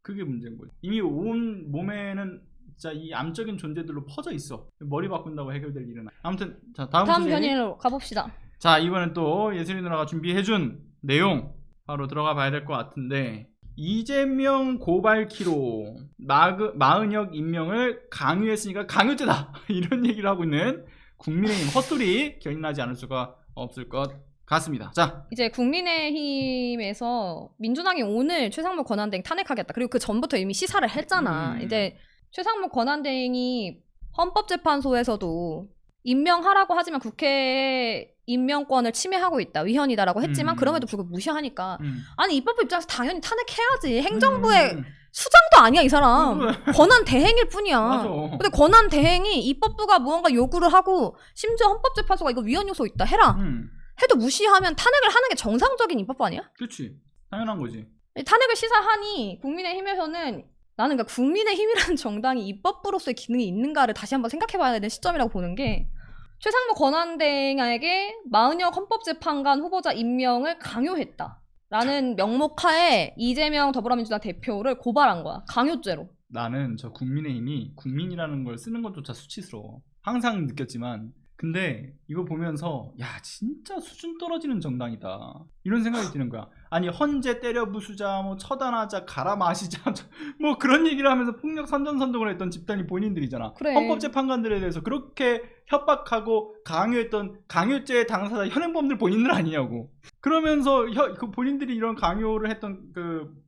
그게 문제인 거지. 이미 온 몸에는 진짜 이 암적인 존재들로 퍼져 있어. 머리 바꾼다고 해결될 일은. 아무튼 자 다음 편으로 가봅시다. 자 이번엔 또 예슬이 누나가 준비해준 내용 바로 들어가 봐야 될 것 같은데, 이재명 고발키로 마은혁 임명을 강요했으니까 강요죄다 이런 얘기를 하고 있는 국민의힘 헛소리 견인하지 않을 수가 없을 것 같습니다. 자, 이제 국민의힘에서 민주당이 오늘 최상목 권한대행 탄핵하겠다. 그리고 그 전부터 이미 시사를 했잖아. 이제 최상목 권한대행이 헌법재판소에서도 임명하라고 하지만 국회 임명권을 침해하고 있다, 위헌이다라고 했지만 그럼에도 불구하고 무시하니까 아니 입법부 입장에서 당연히 탄핵해야지. 행정부의 수장도 아니야 이 사람. 권한 대행일 뿐이야. 맞아. 근데 권한 대행이 입법부가 무언가 요구를 하고 심지어 헌법재판소가 이거 위헌 요소 있다 해라 해도 무시하면 탄핵을 하는 게 정상적인 입법부 아니야? 그렇지. 당연한 거지. 탄핵을 시사하니 국민의힘에서는 나는 그러니까 국민의힘이라는 정당이 입법부로서의 기능이 있는가를 다시 한번 생각해봐야 되는 시점이라고 보는 게, 최상목 권한대행에게 마은혁 헌법재판관 후보자 임명을 강요했다라는 명목하에 이재명 더불어민주당 대표를 고발한 거야. 강요죄로. 나는 저 국민의힘이 국민이라는 걸 쓰는 것조차 수치스러워. 항상 느꼈지만 근데 이거 보면서 야 진짜 수준 떨어지는 정당이다 이런 생각이 드는 거야. 아니 헌재 때려 부수자 뭐 처단하자 갈아 마시자 뭐 그런 얘기를 하면서 폭력 선전선동을 했던 집단이 본인들이잖아. 그래. 헌법재판관들에 대해서 그렇게 협박하고 강요했던 강요죄 당사자 현행범들 본인들 아니냐고. 그러면서 그 본인들이 이런 강요를 했던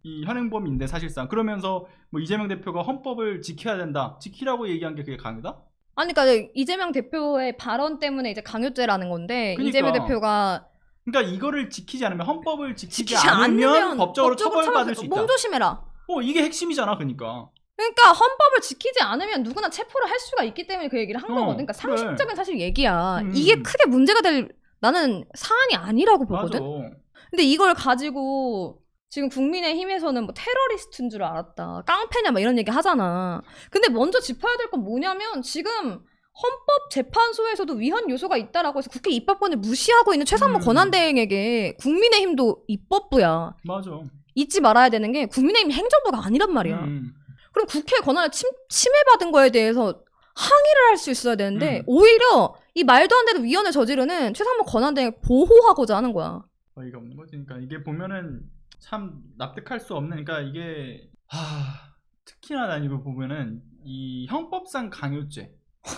이 현행범인데 사실상 그러면서 뭐 이재명 대표가 헌법을 지켜야 된다 지키라고 얘기한 게 그게 강요다? 아니 그러니까 이재명 대표의 발언 때문에 이제 강요죄라는 건데 그러니까. 이재명 대표가 그러니까 이거를 지키지 않으면 헌법을 지키지 지키지 않으면 법적으로 처벌받을 수 있다. 몸조심해라. 이게 핵심이잖아, 그러니까. 그러니까 헌법을 지키지 않으면 누구나 체포를 할 수가 있기 때문에 그 얘기를 한 거거든. 그러니까 그래. 상식적인 사실 얘기야. 음. 이게 크게 문제가 될 나는 사안이 아니라고 맞아. 보거든. 근데 이걸 가지고 지금 국민의힘에서는 뭐 테러리스트인 줄 알았다. 깡패냐 막 이런 얘기 하잖아. 근데 먼저 짚어야 될 건 뭐냐면 지금 헌법재판소에서도 위헌 요소가 있다라고 해서 국회 입법권을 무시하고 있는 최상무 권한대행에게 국민의힘도 입법부야. 맞아. 잊지 말아야 되는 게 국민의힘 행정부가 아니란 말이야. 그럼 국회 권한을 침해받은 거에 대해서 항의를 할 수 있어야 되는데 오히려 이 말도 안 되는 위헌을 저지르는 최상무 권한대행을 보호하고자 하는 거야. 어이가 없는 거지. 그러니까 이게 보면은 참 납득할 수 없는. 그러니까 이게 특히나 난 이거 보면은 이 형법상 강요죄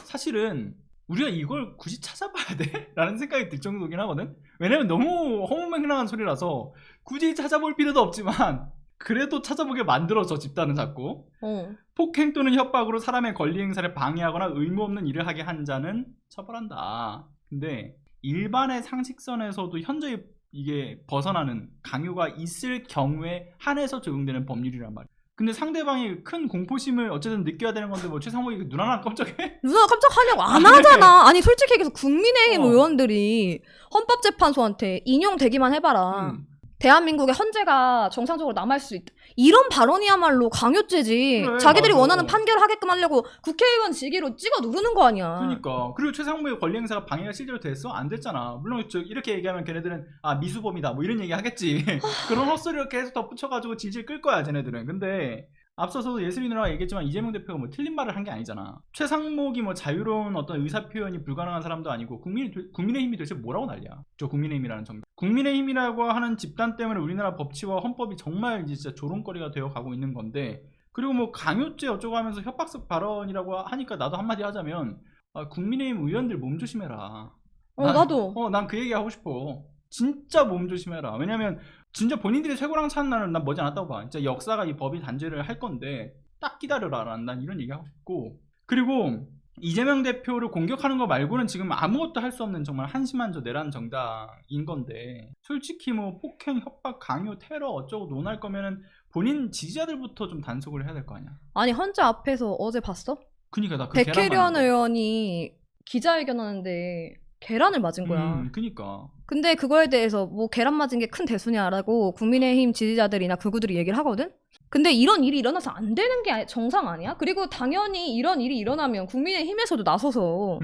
사실은 우리가 이걸 굳이 찾아봐야 돼? 라는 생각이 들 정도긴 하거든. 왜냐면 너무 허무맹랑한 소리라서 굳이 찾아볼 필요도 없지만 그래도 찾아보게 만들어져 집단은 자꾸. 폭행 또는 협박으로 사람의 권리 행사를 방해하거나 의무 없는 일을 하게 한 자는 처벌한다. 근데 일반의 상식선에서도 현저히 이게 벗어나는 강요가 있을 경우에 한해서 적용되는 법률이란 말이야. 근데 상대방이 큰 공포심을 어쨌든 느껴야 되는 건데 뭐 최상목이 눈 하나 깜짝해? 누나 깜짝하냐고 안 하잖아. 아니 솔직히 얘기해서 국민의힘 의원들이 헌법재판소한테 인용되기만 해봐라. 대한민국의 헌재가 정상적으로 남아있을 수 있다. 이런 발언이야말로 강요죄지. 그래, 자기들이 맞아. 원하는 판결을 하게끔 하려고 국회의원 직위로 찍어 누르는 거 아니야. 그러니까. 그리고 최상무의 권리 행사가 방해가 실제로 됐어? 안 됐잖아. 물론 이렇게 얘기하면 걔네들은 미수범이다 뭐 이런 얘기 하겠지. 그런 헛소리를 계속 덧붙여가지고 질질 끌 거야 쟤네들은. 근데 앞서서도 예슬이 누나가 얘기했지만 이재명 대표가 뭐 틀린 말을 한 게 아니잖아. 최상목이 뭐 자유로운 어떤 의사표현이 불가능한 사람도 아니고 국민의힘이 도대체 뭐라고 난리야. 저 국민의힘이라는 정당. 국민의힘이라고 하는 집단 때문에 우리나라 법치와 헌법이 정말 진짜 조롱거리가 되어 가고 있는 건데, 그리고 뭐 강요죄 어쩌고 하면서 협박성 발언이라고 하니까 나도 한마디 하자면 국민의힘 의원들 몸조심해라. 나도. 난 그 얘기 하고 싶어. 진짜 몸조심해라. 왜냐면 진짜 본인들이 쇠고랑 차는 날은 난 머지 않았다고 봐. 진짜 역사가 이 법이 단죄를 할 건데 딱 기다려라. 난 이런 얘기 하고 싶고. 그리고 이재명 대표를 공격하는 거 말고는 지금 아무것도 할 수 없는 정말 한심한 저 내란 정당인 건데, 솔직히 뭐 폭행, 협박, 강요, 테러 어쩌고 논할 거면은 본인 지지자들부터 좀 단속을 해야 될 거 아니야. 아니 헌재 앞에서 어제 봤어? 그니까 나 그 백혜련 의원이 기자회견하는데 계란을 맞은 거야. 그니까. 근데 그거에 대해서 뭐 계란 맞은 게 큰 대수냐라고 국민의힘 지지자들이나 극우들이 얘기를 하거든? 근데 이런 일이 일어나서 안 되는 게 정상 아니야? 그리고 당연히 이런 일이 일어나면 국민의힘에서도 나서서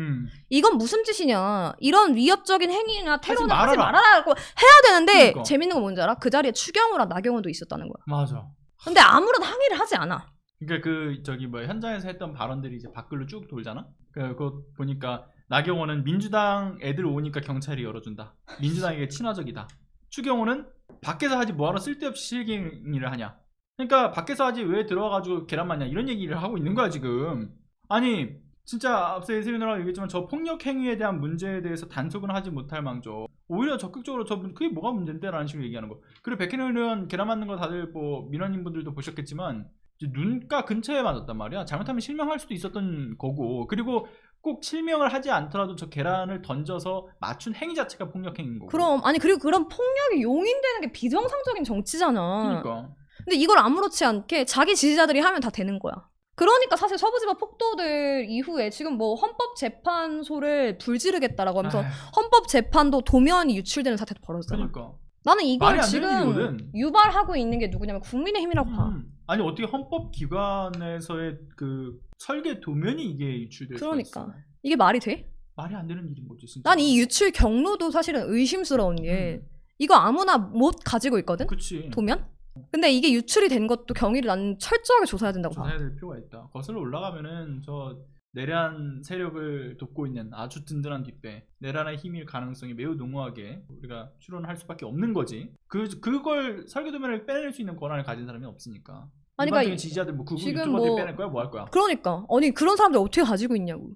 이건 무슨 짓이냐, 이런 위협적인 행위나 테러는 하지 말아라고 해야 되는데, 그러니까. 재밌는 건 뭔지 알아? 그 자리에 추경호랑 나경원도 있었다는 거야. 맞아. 근데 아무런 항의를 하지 않아. 그러니까 현장에서 했던 발언들이 이제 밖으로 쭉 돌잖아. 그거 보니까 나경원은 민주당 애들 오니까 경찰이 열어준다. 민주당에게 친화적이다. 추경호는 밖에서 하지 뭐하러 쓸데없이 실갱이를 하냐. 그러니까 밖에서 하지 왜 들어와가지고 계란 맞냐 이런 얘기를 하고 있는 거야 지금. 아니 진짜 앞서 예슬이 누나가 얘기했지만 저 폭력 행위에 대한 문제에 대해서 단속은 하지 못할 망정 오히려 적극적으로 그게 뭐가 문제인데 라는 식으로 얘기하는 거. 그리고 백혜련 의원 계란 맞는 거 다들 뭐 민원인분들도 보셨겠지만 눈가 근처에 맞았단 말이야. 잘못하면 실명할 수도 있었던 거고, 그리고 꼭 실명을 하지 않더라도 저 계란을 던져서 맞춘 행위 자체가 폭력 행위인 거고. 그럼 아니 그리고 그런 폭력이 용인되는 게 비정상적인 정치잖아. 그러니까. 근데 이걸 아무렇지 않게 자기 지지자들이 하면 다 되는 거야. 그러니까 사실 서부지법 폭도들 이후에 지금 뭐 헌법재판소를 불지르겠다라고 하면서 헌법재판도 도면이 유출되는 사태도 벌어졌잖아. 그러니까. 나는 이걸 말이 안 되는 지금 일이거든. 유발하고 있는 게 누구냐면 국민의힘이라고 봐. 아니 어떻게 헌법기관에서의 그 설계 도면이 이게 유출될 수가 있어. 그러니까 이게 말이 돼? 말이 안 되는 일인 거지 진짜. 난 이 유출 경로도 사실은 의심스러운 게 이거 아무나 못 가지고 있거든? 그치. 도면? 근데 이게 유출이 된 것도 경위를 난 철저하게 조사해야 된다고 봐. 조사해야 될 필요가 있다. 거슬러 올라가면은 저 내란 세력을 돕고 있는 아주 든든한 뒷배, 내란의 힘일 가능성이 매우 농후하게 우리가 추론할 수밖에 없는 거지. 그걸 설계도면을 빼낼 수 있는 권한을 가진 사람이 없으니까. 아니, 일반적인 그러니까 지지자들 뭐 극우 지금 유튜버들 뭐- 빼낼 거야? 뭐 할 거야? 그러니까 아니 그런 사람들 어떻게 가지고 있냐고.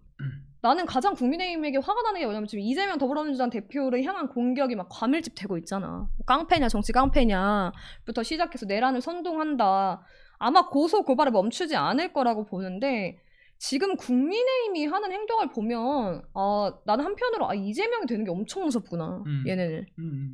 나는 가장 국민의힘에게 화가 나는 게 뭐냐면 지금 이재명 더불어민주당 대표를 향한 공격이 막 과밀집 되고 있잖아. 깡패냐 정치 깡패냐부터 시작해서 내란을 선동한다. 아마 고소 고발을 멈추지 않을 거라고 보는데 지금 국민의힘이 하는 행동을 보면 나는 한편으로 이재명이 되는 게 엄청 무섭구나. 얘네는.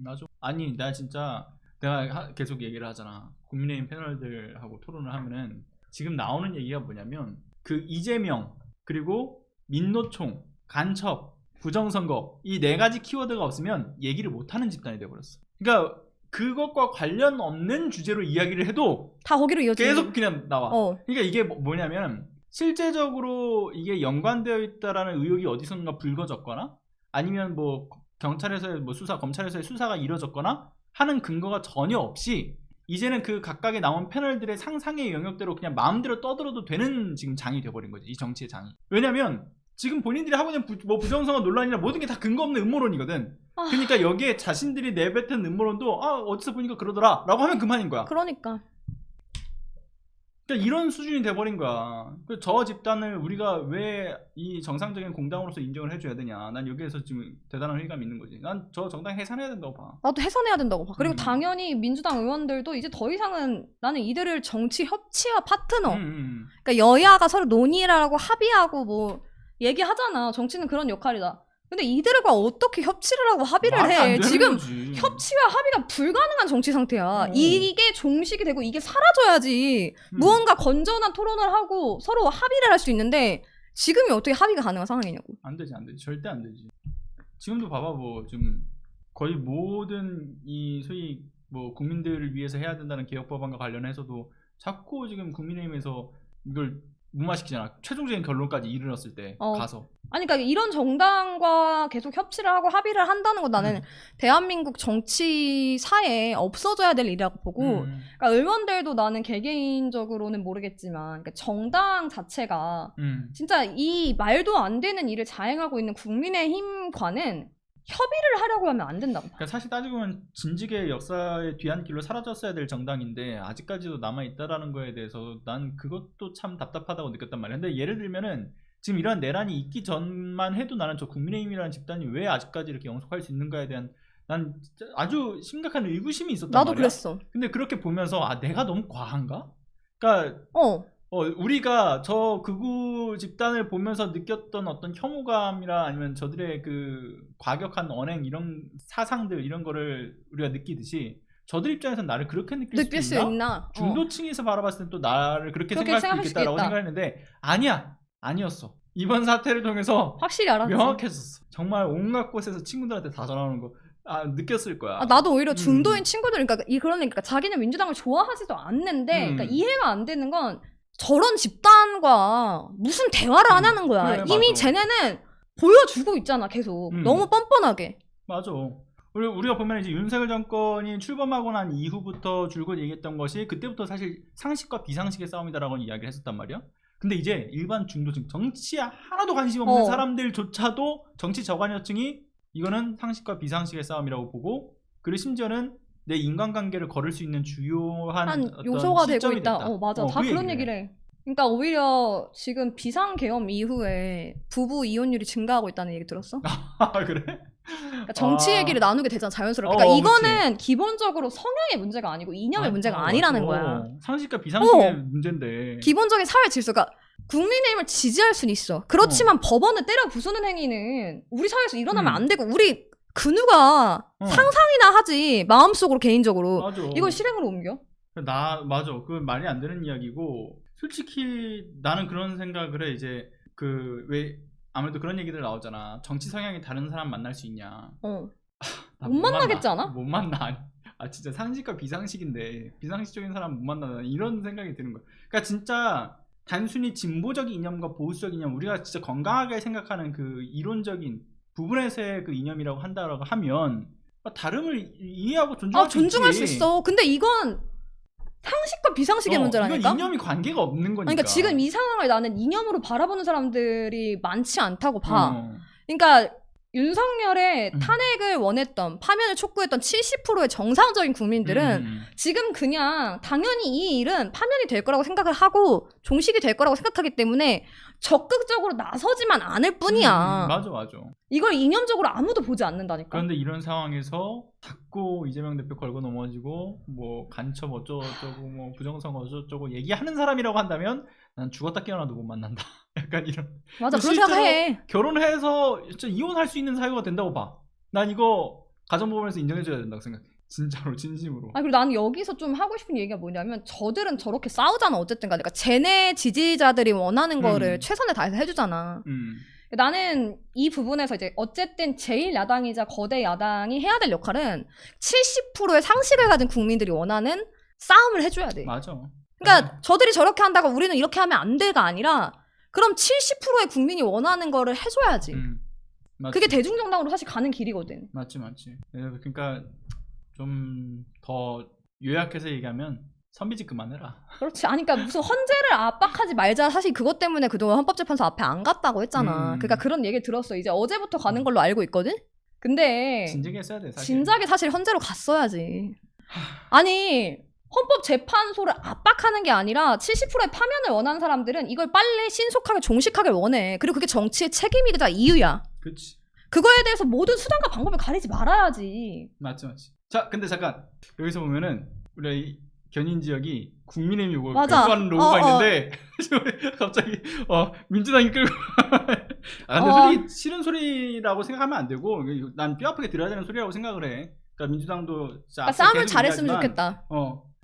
맞아. 아니 나 진짜 내가 계속 얘기를 하잖아. 국민의힘 패널들하고 토론을 하면은 지금 나오는 얘기가 뭐냐면 그 이재명 그리고 민노총, 간첩, 부정선거 이 4가지 키워드가 없으면 얘기를 못하는 집단이 돼버렸어. 그러니까 그것과 관련 없는 주제로 이야기를 해도 다 거기로 이어지는. 계속 그냥 나와. 그러니까 이게 뭐냐면 실제적으로 이게 연관되어 있다라는 의혹이 어디선가 불거졌거나 아니면 뭐 경찰에서의 뭐 수사, 검찰에서의 수사가 이뤄졌거나 하는 근거가 전혀 없이 이제는 그 각각의 나온 패널들의 상상의 영역대로 그냥 마음대로 떠들어도 되는 지금 장이 돼버린 거지. 이 정치의 장이. 왜냐면 지금 본인들이 하고 있는 부정선거 논란이나 모든 게 다 근거 없는 음모론이거든. 그러니까 여기에 자신들이 내뱉은 음모론도 어디서 보니까 그러더라 라고 하면 그만인 거야. 그러니까 이런 수준이 돼버린 거야. 저 집단을 우리가 왜 이 정상적인 공당으로서 인정을 해줘야 되냐. 난 여기에서 지금 대단한 회의감이 있는 거지. 난 저 정당 해산해야 된다고 봐. 나도 해산해야 된다고 봐. 그리고 당연히 민주당 의원들도 이제 더 이상은 나는 이들을 정치 협치와 파트너. 그러니까 여야가 서로 논의를 하고 합의하고 뭐 얘기하잖아. 정치는 그런 역할이다. 근데 이들과 어떻게 협치를 하고 합의를 해? 지금 협치와 합의가 불가능한 정치 상태야. 이게 종식이 되고 이게 사라져야지 무언가 건전한 토론을 하고 서로 합의를 할 수 있는데 지금이 어떻게 합의가 가능한 상황이냐고. 안 되지. 절대 안 되지. 지금도 봐봐 뭐 지금 거의 모든 이 소위 뭐 국민들을 위해서 해야 된다는 개혁 법안과 관련해서도 자꾸 지금 국민의힘에서 이걸 무마시키잖아. 최종적인 결론까지 이르렀을 때 가서. 아니 그러니까 이런 정당과 계속 협치를 하고 합의를 한다는 건 나는 대한민국 정치사에 없어져야 될 일이라고 보고 그러니까 의원들도 나는 개개인적으로는 모르겠지만 그러니까 정당 자체가 진짜 이 말도 안 되는 일을 자행하고 있는 국민의힘과는 협의를 하려고 하면 안 된다고. 그러니까 사실 따지고 보면 진직의 역사의 뒤안길로 사라졌어야 될 정당인데 아직까지도 남아있다라는 거에 대해서 난 그것도 참 답답하다고 느꼈단 말이야. 근데 예를 들면은 지금 이런 내란이 있기 전만 해도 나는 저 국민의힘이라는 집단이 왜 아직까지 이렇게 영속할 수 있는가에 대한 난 진짜 아주 심각한 의구심이 있었단 말이야. 나도 그랬어. 근데 그렇게 보면서 내가 너무 과한가? 그러니까 우리가 저 극우 집단을 보면서 느꼈던 어떤 혐오감이라 아니면 저들의 그 과격한 언행 이런 사상들 이런 거를 우리가 느끼듯이 저들 입장에서는 나를 그렇게 느낄 수 있나? 중도층에서 바라봤을 때 또 나를 그렇게 생각할 수 있겠다라고 생각했는데 아니었어. 이번 사태를 통해서 확실히 알았지. 명확했었어. 정말 온갖 곳에서 친구들한테 다 전화오는 거 느꼈을 거야. 나도 오히려 중도인 친구들 그러니까 자기는 민주당을 좋아하지도 않는데 그러니까 이해가 안 되는 건 저런 집단과 무슨 대화를 하냐는 거야. 그래, 이미 맞아. 쟤네는 보여주고 있잖아 계속. 너무 뻔뻔하게. 맞아. 우리가 보면 이제 윤석열 정권이 출범하고 난 이후부터 줄곧 얘기했던 것이 그때부터 사실 상식과 비상식의 싸움이다라고 이야기를 했었단 말이야. 근데 이제 일반 중도층 정치에 하나도 관심 없는 사람들조차도 정치 저관여층이 이거는 상식과 비상식의 싸움이라고 보고 그리고 심지어는 내 인간관계를 걸을 수 있는 주요한 어떤 요소가 되고 있다. 됐다. 맞아. 다 그런 얘기를 해. 그러니까 오히려 지금 비상계엄 이후에 부부 이혼율이 증가하고 있다는 얘기 들었어? 그래? 그러니까 정치 얘기를 나누게 되잖아 자연스럽게. 그러니까 이거는 기본적으로 성향의 문제가 아니고 이념의 문제가 아니라는 거야. 상식과 비상식의 문제인데. 기본적인 사회 질서가 국민의힘을 지지할 수는 있어. 그렇지만 법원을 때려 부수는 행위는 우리 사회에서 일어나면 안 되고 우리 근우가 상상이나 하지 마음속으로 개인적으로. 맞아. 이걸 실행으로 옮겨? 맞아. 그건 말이 안 되는 이야기고 솔직히 나는 그런 생각을 해. 이제 왜 아무래도 그런 얘기들 나오잖아. 정치 성향이 다른 사람 만날 수 있냐. 못 만나겠지 않아? 못 만나. 진짜 상식과 비상식인데 비상식적인 사람 못 만나다 이런 생각이 드는 거야. 그러니까 진짜 단순히 진보적 이념과 보수적 이념 우리가 진짜 건강하게 생각하는 그 이론적인 부분에서의 그 이념이라고 한다라고 하면 다름을 이해하고 존중할 수 있지. 존중할 수 있어. 근데 이건 상식과 비상식의 문제라니까. 이건 이념이 관계가 없는 거니까. 그러니까 지금 이 상황을 나는 이념으로 바라보는 사람들이 많지 않다고 봐. 어. 그러니까 윤석열의 음. 탄핵을 원했던, 파면을 촉구했던 70%의 정상적인 국민들은 지금 그냥 당연히 이 일은 파면이 될 거라고 생각을 하고 종식이 될 거라고 생각하기 때문에 적극적으로 나서지만 않을 뿐이야. 맞아. 이걸 이념적으로 아무도 보지 않는다니까. 그런데 이런 상황에서 자꾸 이재명 대표 걸고 넘어지고 뭐 간첩 어쩌고저쩌고 뭐 부정선 어쩌고저쩌고 얘기하는 사람이라고 한다면 난 죽었다 깨어나도 못 만난다. 약간 이런. 맞아, 그런 실제로 생각해. 결혼해서 진짜 이혼할 수 있는 사유가 된다고 봐. 난 이거 가정법원에서 인정해줘야 된다고 생각해. 진짜로 진심으로. 그리고 나는 여기서 좀 하고 싶은 얘기가 뭐냐면 저들은 저렇게 싸우잖아 어쨌든 간에. 그러니까 쟤네 지지자들이 원하는 거를 최선을 다해서 해주잖아. 나는 이 부분에서 이제 어쨌든 제1야당이자 거대 야당이 해야 될 역할은 70%의 상식을 가진 국민들이 원하는 싸움을 해줘야 돼. 맞아. 그러니까 저들이 저렇게 한다고 우리는 이렇게 하면 안 돼가 아니라 그럼 70%의 국민이 원하는 거를 해줘야지. 맞지. 그게 대중정당으로 사실 가는 길이거든. 맞지. 그러니까 좀 더 요약해서 얘기하면 선비지 그만해라. 그렇지. 아니, 그러니까 무슨 헌재를 압박하지 말자. 사실 그것 때문에 그동안 헌법재판소 앞에 안 갔다고 했잖아. 그러니까 그런 얘기 들었어. 이제 어제부터 가는 걸로 알고 있거든? 근데 진작에 했어야 돼, 사실. 진작에 사실 헌재로 갔어야지. 아니, 헌법재판소를 압박하는 게 아니라 70%의 파면을 원하는 사람들은 이걸 빨리 신속하게 종식하길 원해. 그리고 그게 정치의 책임이자 이유야. 그치. 그거에 대해서 모든 수단과 방법을 가리지 말아야지. 맞지. 자, 근데 잠깐 여기서 보면은 우리 이 견인 지역이 국민의힘이 요거 맞아. 배수하는 로고가 있는데 갑자기 민주당이 끌고 근데 솔직히 싫은 소리라고 생각하면 안 되고 난 뼈 아프게 들어야 되는 소리라고 생각을 해. 그러니까 민주당도 진짜 그러니까 싸움을 잘했으면 좋겠다.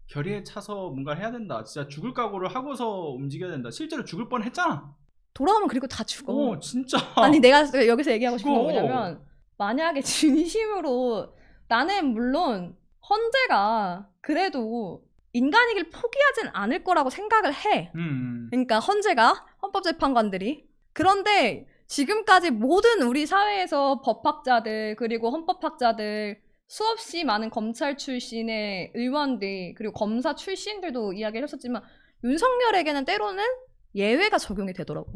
결의에 차서 뭔가를 해야 된다. 진짜 죽을 각오를 하고서 움직여야 된다. 실제로 죽을 뻔했잖아. 돌아오면 그리고 다 죽어. 진짜. 아니 내가 여기서 얘기하고 싶은 건 죽어. 뭐냐면 만약에 진심으로 나는 물론 헌재가 그래도 인간이길 포기하진 않을 거라고 생각을 해. 그러니까 헌재가 헌법재판관들이. 그런데 지금까지 모든 우리 사회에서 법학자들 그리고 헌법학자들 수없이 많은 검찰 출신의 의원들 그리고 검사 출신들도 이야기를 했었지만 윤석열에게는 때로는 예외가 적용이 되더라고.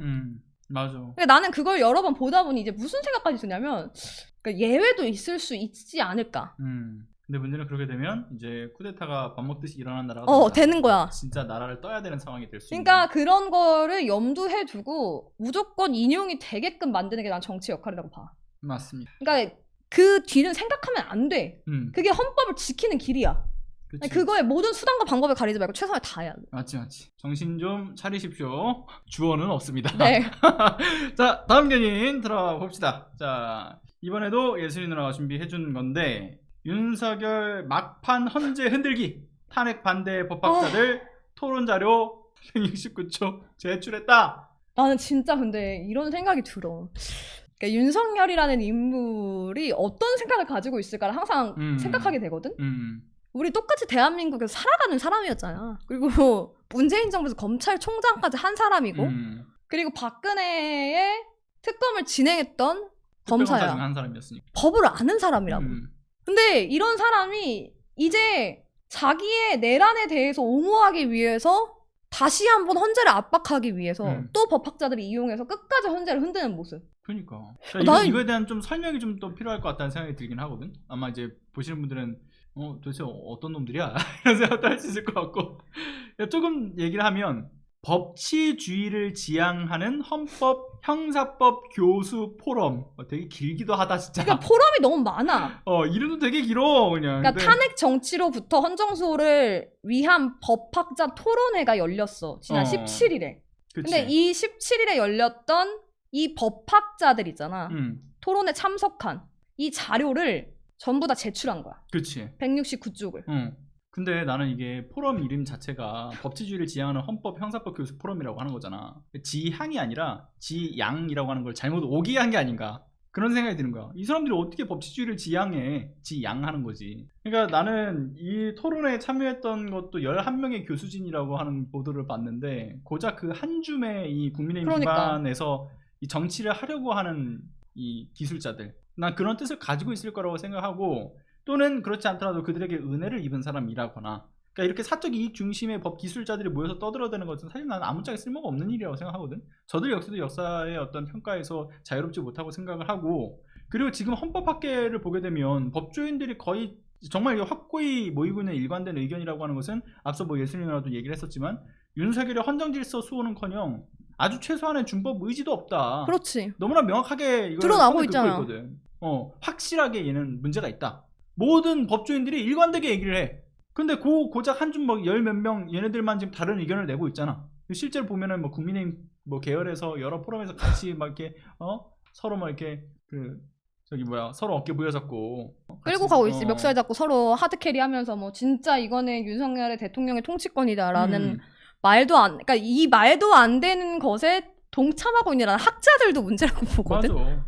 맞아. 그러니까 나는 그걸 여러 번 보다 보니 이제 무슨 생각까지 드냐면 그러니까 예외도 있을 수 있지 않을까. 근데 문제는 그렇게 되면 이제 쿠데타가 밥 먹듯이 일어난 나라가 되는 거야. 진짜 나라를 떠야 되는 상황이 될 수 있는. 그러니까 그런 거를 염두해 두고 무조건 인용이 되게끔 만드는 게 난 정치 역할이라고 봐. 맞습니다. 그러니까 그 뒤는 생각하면 안 돼. 그게 헌법을 지키는 길이야. 그치. 그거에 모든 수단과 방법을 가리지 말고 최선을 다해야 돼. 맞지. 정신 좀 차리십시오. 주어는 없습니다. 네. 자, 다음 견인 들어가 봅시다. 자, 이번에도 예슬이 누나가 준비해준 건데 윤석열 막판 헌재 흔들기 탄핵 반대 법학자들 토론 자료 169초 제출했다. 나는 진짜 근데 이런 생각이 들어. 그러니까 윤석열이라는 인물이 어떤 생각을 가지고 있을까를 항상 생각하게 되거든. 우리 똑같이 대한민국에서 살아가는 사람이었잖아. 그리고 문재인 정부에서 검찰총장까지 한 사람이고 그리고 박근혜의 특검을 진행했던 검사야. 한 사람이었으니까. 법을 아는 사람이라고. 근데 이런 사람이 이제 자기의 내란에 대해서 옹호하기 위해서 다시 한번 헌재를 압박하기 위해서 또 법학자들이 이용해서 끝까지 헌재를 흔드는 모습. 그러니까. 이거에 대한 좀 설명이 좀 더 필요할 것 같다는 생각이 들긴 하거든. 아마 이제 보시는 분들은 도대체 어떤 놈들이야? 이런 생각도 할 수 있을 것 같고. 조금 얘기를 하면 법치주의를 지향하는 헌법 형사법 교수 포럼. 되게 길기도 하다 진짜. 그러니까 포럼이 너무 많아. 이름도 되게 길어 그냥. 그러니까 탄핵 정치로부터 헌정소를 위한 법학자 토론회가 열렸어. 지난 17일에. 그치. 근데 이 17일에 열렸던 이 법학자들 있잖아. 토론에 참석한 이 자료를 전부 다 제출한 거야. 그치. 169쪽을. 근데 나는 이게 포럼 이름 자체가 법치주의를 지향하는 헌법 형사법 교수 포럼이라고 하는 거잖아. 지향이 아니라 지양이라고 하는 걸 잘못 오기한 게 아닌가 그런 생각이 드는 거야. 이 사람들이 어떻게 법치주의를 지향해? 지양하는 거지. 그러니까 나는 이 토론에 참여했던 것도 11명의 교수진이라고 하는 보도를 봤는데 고작 그 한 줌의 이 국민의힘 기반에서 이 정치를 하려고 하는 이 기술자들, 난 그런 뜻을 가지고 있을 거라고 생각하고, 또는 그렇지 않더라도 그들에게 은혜를 입은 사람이라거나 그러니까 이렇게 사적 이익 중심의 법 기술자들이 모여서 떠들어대는 것은 사실 나는 아무짝에 쓸모가 없는 일이라고 생각하거든. 저들 역시도 역사의 어떤 평가에서 자유롭지 못하고 생각을 하고, 그리고 지금 헌법학계를 보게 되면 법조인들이 거의 정말 확고히 모이고 있는 일관된 의견이라고 하는 것은 앞서 뭐 예수님이라도 얘기를 했었지만 윤석열의 헌정질서 수호는커녕 아주 최소한의 준법 의지도 없다. 그렇지. 너무나 명확하게 이걸 드러나고 선을 긋고 있잖아. 있거든. 확실하게 얘는 문제가 있다. 모든 법조인들이 일관되게 얘기를 해. 근데 고작 한 줌 열 몇 명 얘네들만 지금 다른 의견을 내고 있잖아. 실제로 보면은 뭐 국민의힘 뭐 계열에서 여러 포럼에서 같이 막 이렇게 서로 막 이렇게 서로 어깨 부여잡고 끌고 가고 있지. 멱살 잡고 서로 하드캐리하면서 뭐 진짜 이거는 윤석열의 대통령의 통치권이다라는 말도 안, 그러니까 이 말도 안 되는 것에 동참하고 있는 학자들도 문제라고 보거든. 맞아.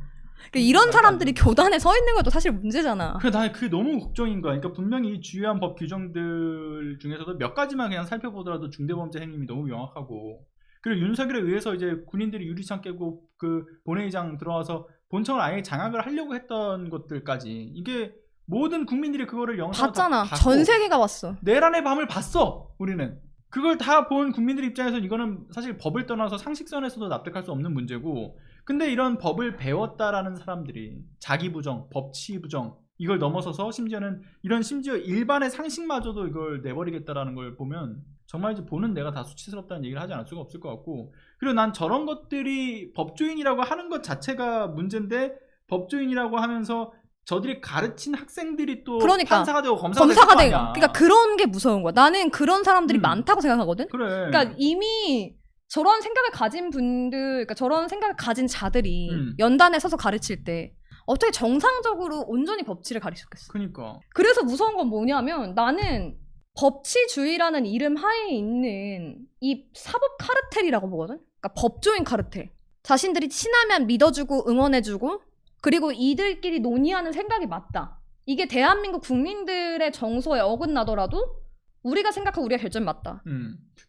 그러니까 이런 사람들이 교단에 서 있는 것도 사실 문제잖아. 그래, 난 그게 너무 걱정인 거야. 그러니까 분명히 이 주요한 법 규정들 중에서도 몇 가지만 그냥 살펴보더라도 중대범죄 행위이 너무 명확하고, 그리고 윤석열에 의해서 이제 군인들이 유리창 깨고 그 본회의장 들어와서 본청을 아예 장악을 하려고 했던 것들까지, 이게 모든 국민들이 그거를 영상으로 봤잖아. 다 전 세계가 봤어. 내란의 밤을 봤어. 우리는 그걸 다 본 국민들 입장에서는 이거는 사실 법을 떠나서 상식선에서도 납득할 수 없는 문제고, 근데 이런 법을 배웠다라는 사람들이 자기 부정, 법치 부정 이걸 넘어서서 심지어는 이런 심지어 일반의 상식마저도 이걸 내버리겠다라는 걸 보면 정말 이제 보는 내가 다 수치스럽다는 얘기를 하지 않을 수가 없을 것 같고, 그리고 난 저런 것들이 법조인이라고 하는 것 자체가 문제인데, 법조인이라고 하면서 저들이 가르친 학생들이 또 그러니까, 판사가 되고 검사가 돼. 되고 아니야. 그러니까 그런 게 무서운 거야. 나는 그런 사람들이 많다고 생각하거든. 그래. 그러니까 이미 저런 생각을 가진 분들, 그러니까 저런 생각을 가진 자들이 연단에 서서 가르칠 때 어떻게 정상적으로 온전히 법치를 가르쳤겠어. 그러니까. 그래서 무서운 건 뭐냐면, 나는 법치주의라는 이름 하에 있는 이 사법 카르텔이라고 보거든. 그러니까 법조인 카르텔. 자신들이 친하면 믿어주고 응원해주고, 그리고 이들끼리 논의하는 생각이 맞다. 이게 대한민국 국민들의 정서에 어긋나더라도 우리가 생각하고 우리가 결정이 맞다.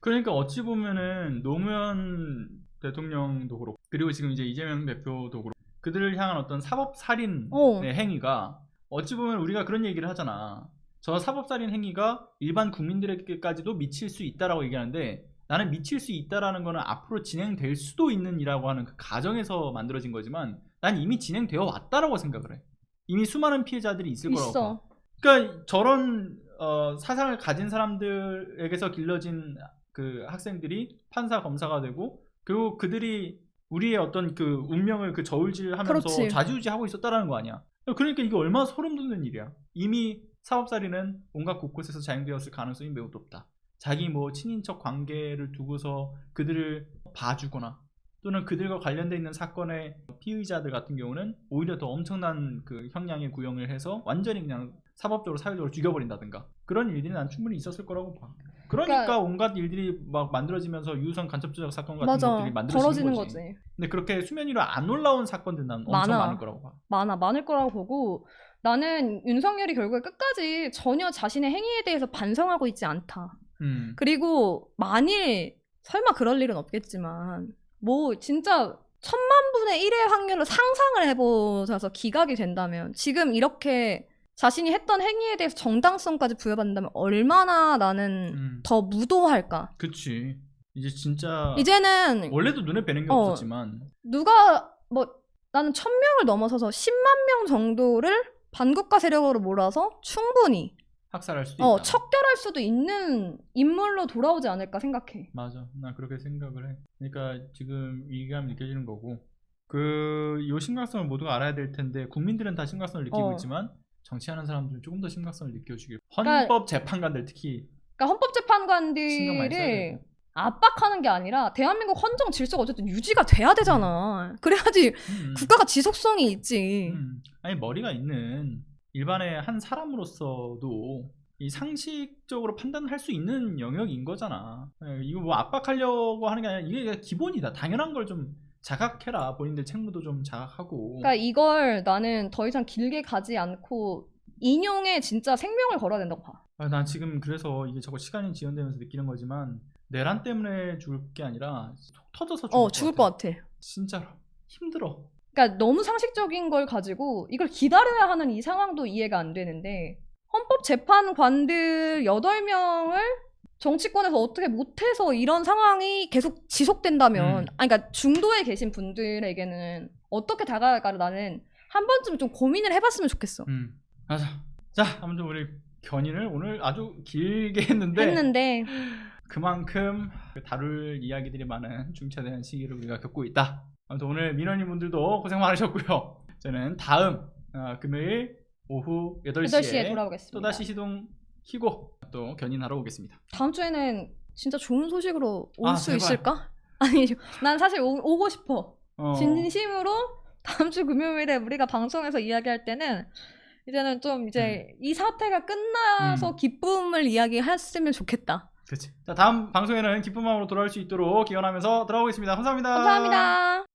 그러니까 어찌 보면은 노무현 대통령도 그렇고, 그리고 지금 이제 이재명 대표도 그렇고, 그들을 향한 어떤 사법살인의 행위가 어찌 보면 우리가 그런 얘기를 하잖아. 저 사법살인 행위가 일반 국민들에게까지도 미칠 수 있다라고 얘기하는데, 나는 미칠 수 있다라는 거는 앞으로 진행될 수도 있는 이라고 하는 그 가정에서 만들어진 거지만, 난 이미 진행되어 왔다라고 생각을 해. 이미 수많은 피해자들이 있을 거라고 봐. 그러니까 저런 사상을 가진 사람들에게서 길러진 그 학생들이 판사 검사가 되고, 그리고 그들이 우리의 어떤 그 운명을 그 저울질하면서 그렇지. 좌지우지하고 있었다라는 거 아니야. 그러니까 이게 얼마나 소름 돋는 일이야. 이미 사법살인은 온갖 곳곳에서 자행되었을 가능성이 매우 높다. 자기 뭐 친인척 관계를 두고서 그들을 봐주거나, 또는 그들과 관련돼 있는 사건의 피의자들 같은 경우는 오히려 더 엄청난 그 형량의 구형을 해서 완전히 그냥 사법적으로 사회적으로 죽여버린다든가, 그런 일들이 난 충분히 있었을 거라고 봐. 그러니까 온갖 일들이 막 만들어지면서 유선 간첩 조작 사건 같은 것들이 만들어지는 거지. 근데 그렇게 수면 위로 안 올라온 사건들은 난 엄청 많을 거라고 봐. 많을 거라고 보고, 나는 윤석열이 결국에 끝까지 전혀 자신의 행위에 대해서 반성하고 있지 않다. 그리고 만일 설마 그럴 일은 없겠지만 뭐 진짜 1000만분의 1의 확률로 상상을 해보자서 기각이 된다면, 지금 이렇게 자신이 했던 행위에 대해서 정당성까지 부여받는다면 얼마나 나는 더 무도할까. 그치. 이제 진짜 이제는 원래도 눈에 뵈는 게 없었지만, 누가 뭐 나는 1000명을 넘어서서 10만 명 정도를 반국가 세력으로 몰아서 충분히 학살할 수도 있다. 척결할 수도 있는 인물로 돌아오지 않을까 생각해. 맞아. 나 그렇게 생각을 해. 그러니까 지금 위기감이 느껴지는 거고, 요 심각성을 모두가 알아야 될 텐데, 국민들은 다 심각성을 느끼고 있지만 정치하는 사람들은 조금 더 심각성을 느껴주길. 헌법 재판관들 특히. 그러니까 헌법재판관들을 압박하는 게 아니라 대한민국 헌정 질서가 어쨌든 유지가 돼야 되잖아. 그래야지 국가가 지속성이 있지. 아니, 머리가 있는 일반의 한 사람으로서도 이 상식적으로 판단할 수 있는 영역인 거잖아. 이거 뭐 압박하려고 하는 게 아니라 이게 기본이다. 당연한 걸 좀 자각해라. 본인들 책무도 좀 자각하고. 그러니까 이걸 나는 더 이상 길게 가지 않고 인용에 진짜 생명을 걸어야 된다고 봐. 난 지금 그래서 이게 자꾸 시간이 지연되면서 느끼는 거지만, 내란 때문에 죽을 게 아니라 속 터져서 죽을 것 같아. 진짜로 힘들어. 그러니까 너무 상식적인 걸 가지고 이걸 기다려야 하는 이 상황도 이해가 안 되는데, 헌법재판관들 8명을 정치권에서 어떻게 못해서 이런 상황이 계속 지속된다면, 그러니까 중도에 계신 분들에게는 어떻게 다가갈까를 나는 한 번쯤 좀 고민을 해봤으면 좋겠어. 맞아. 자, 아무튼 우리 견인을 오늘 아주 길게 했는데 그만큼 다룰 이야기들이 많은 중차대한 시기를 우리가 겪고 있다. 아무튼 오늘 민원인 분들도 고생 많으셨고요. 저는 다음 금요일 오후 8시에 돌아오겠습니다. 또다시 시동 키고 또 견인하러 오겠습니다. 다음 주에는 진짜 좋은 소식으로 올 수 제발. 있을까? 아니, 난 사실 오고 싶어. 진심으로 다음 주 금요일에 우리가 방송에서 이야기할 때는 이제는 좀 이제 이 사태가 끝나서 기쁨을 이야기했으면 좋겠다. 그렇지. 자, 다음 방송에는 기쁜 마음으로 돌아올 수 있도록 기원하면서 돌아오겠습니다. 감사합니다. 감사합니다.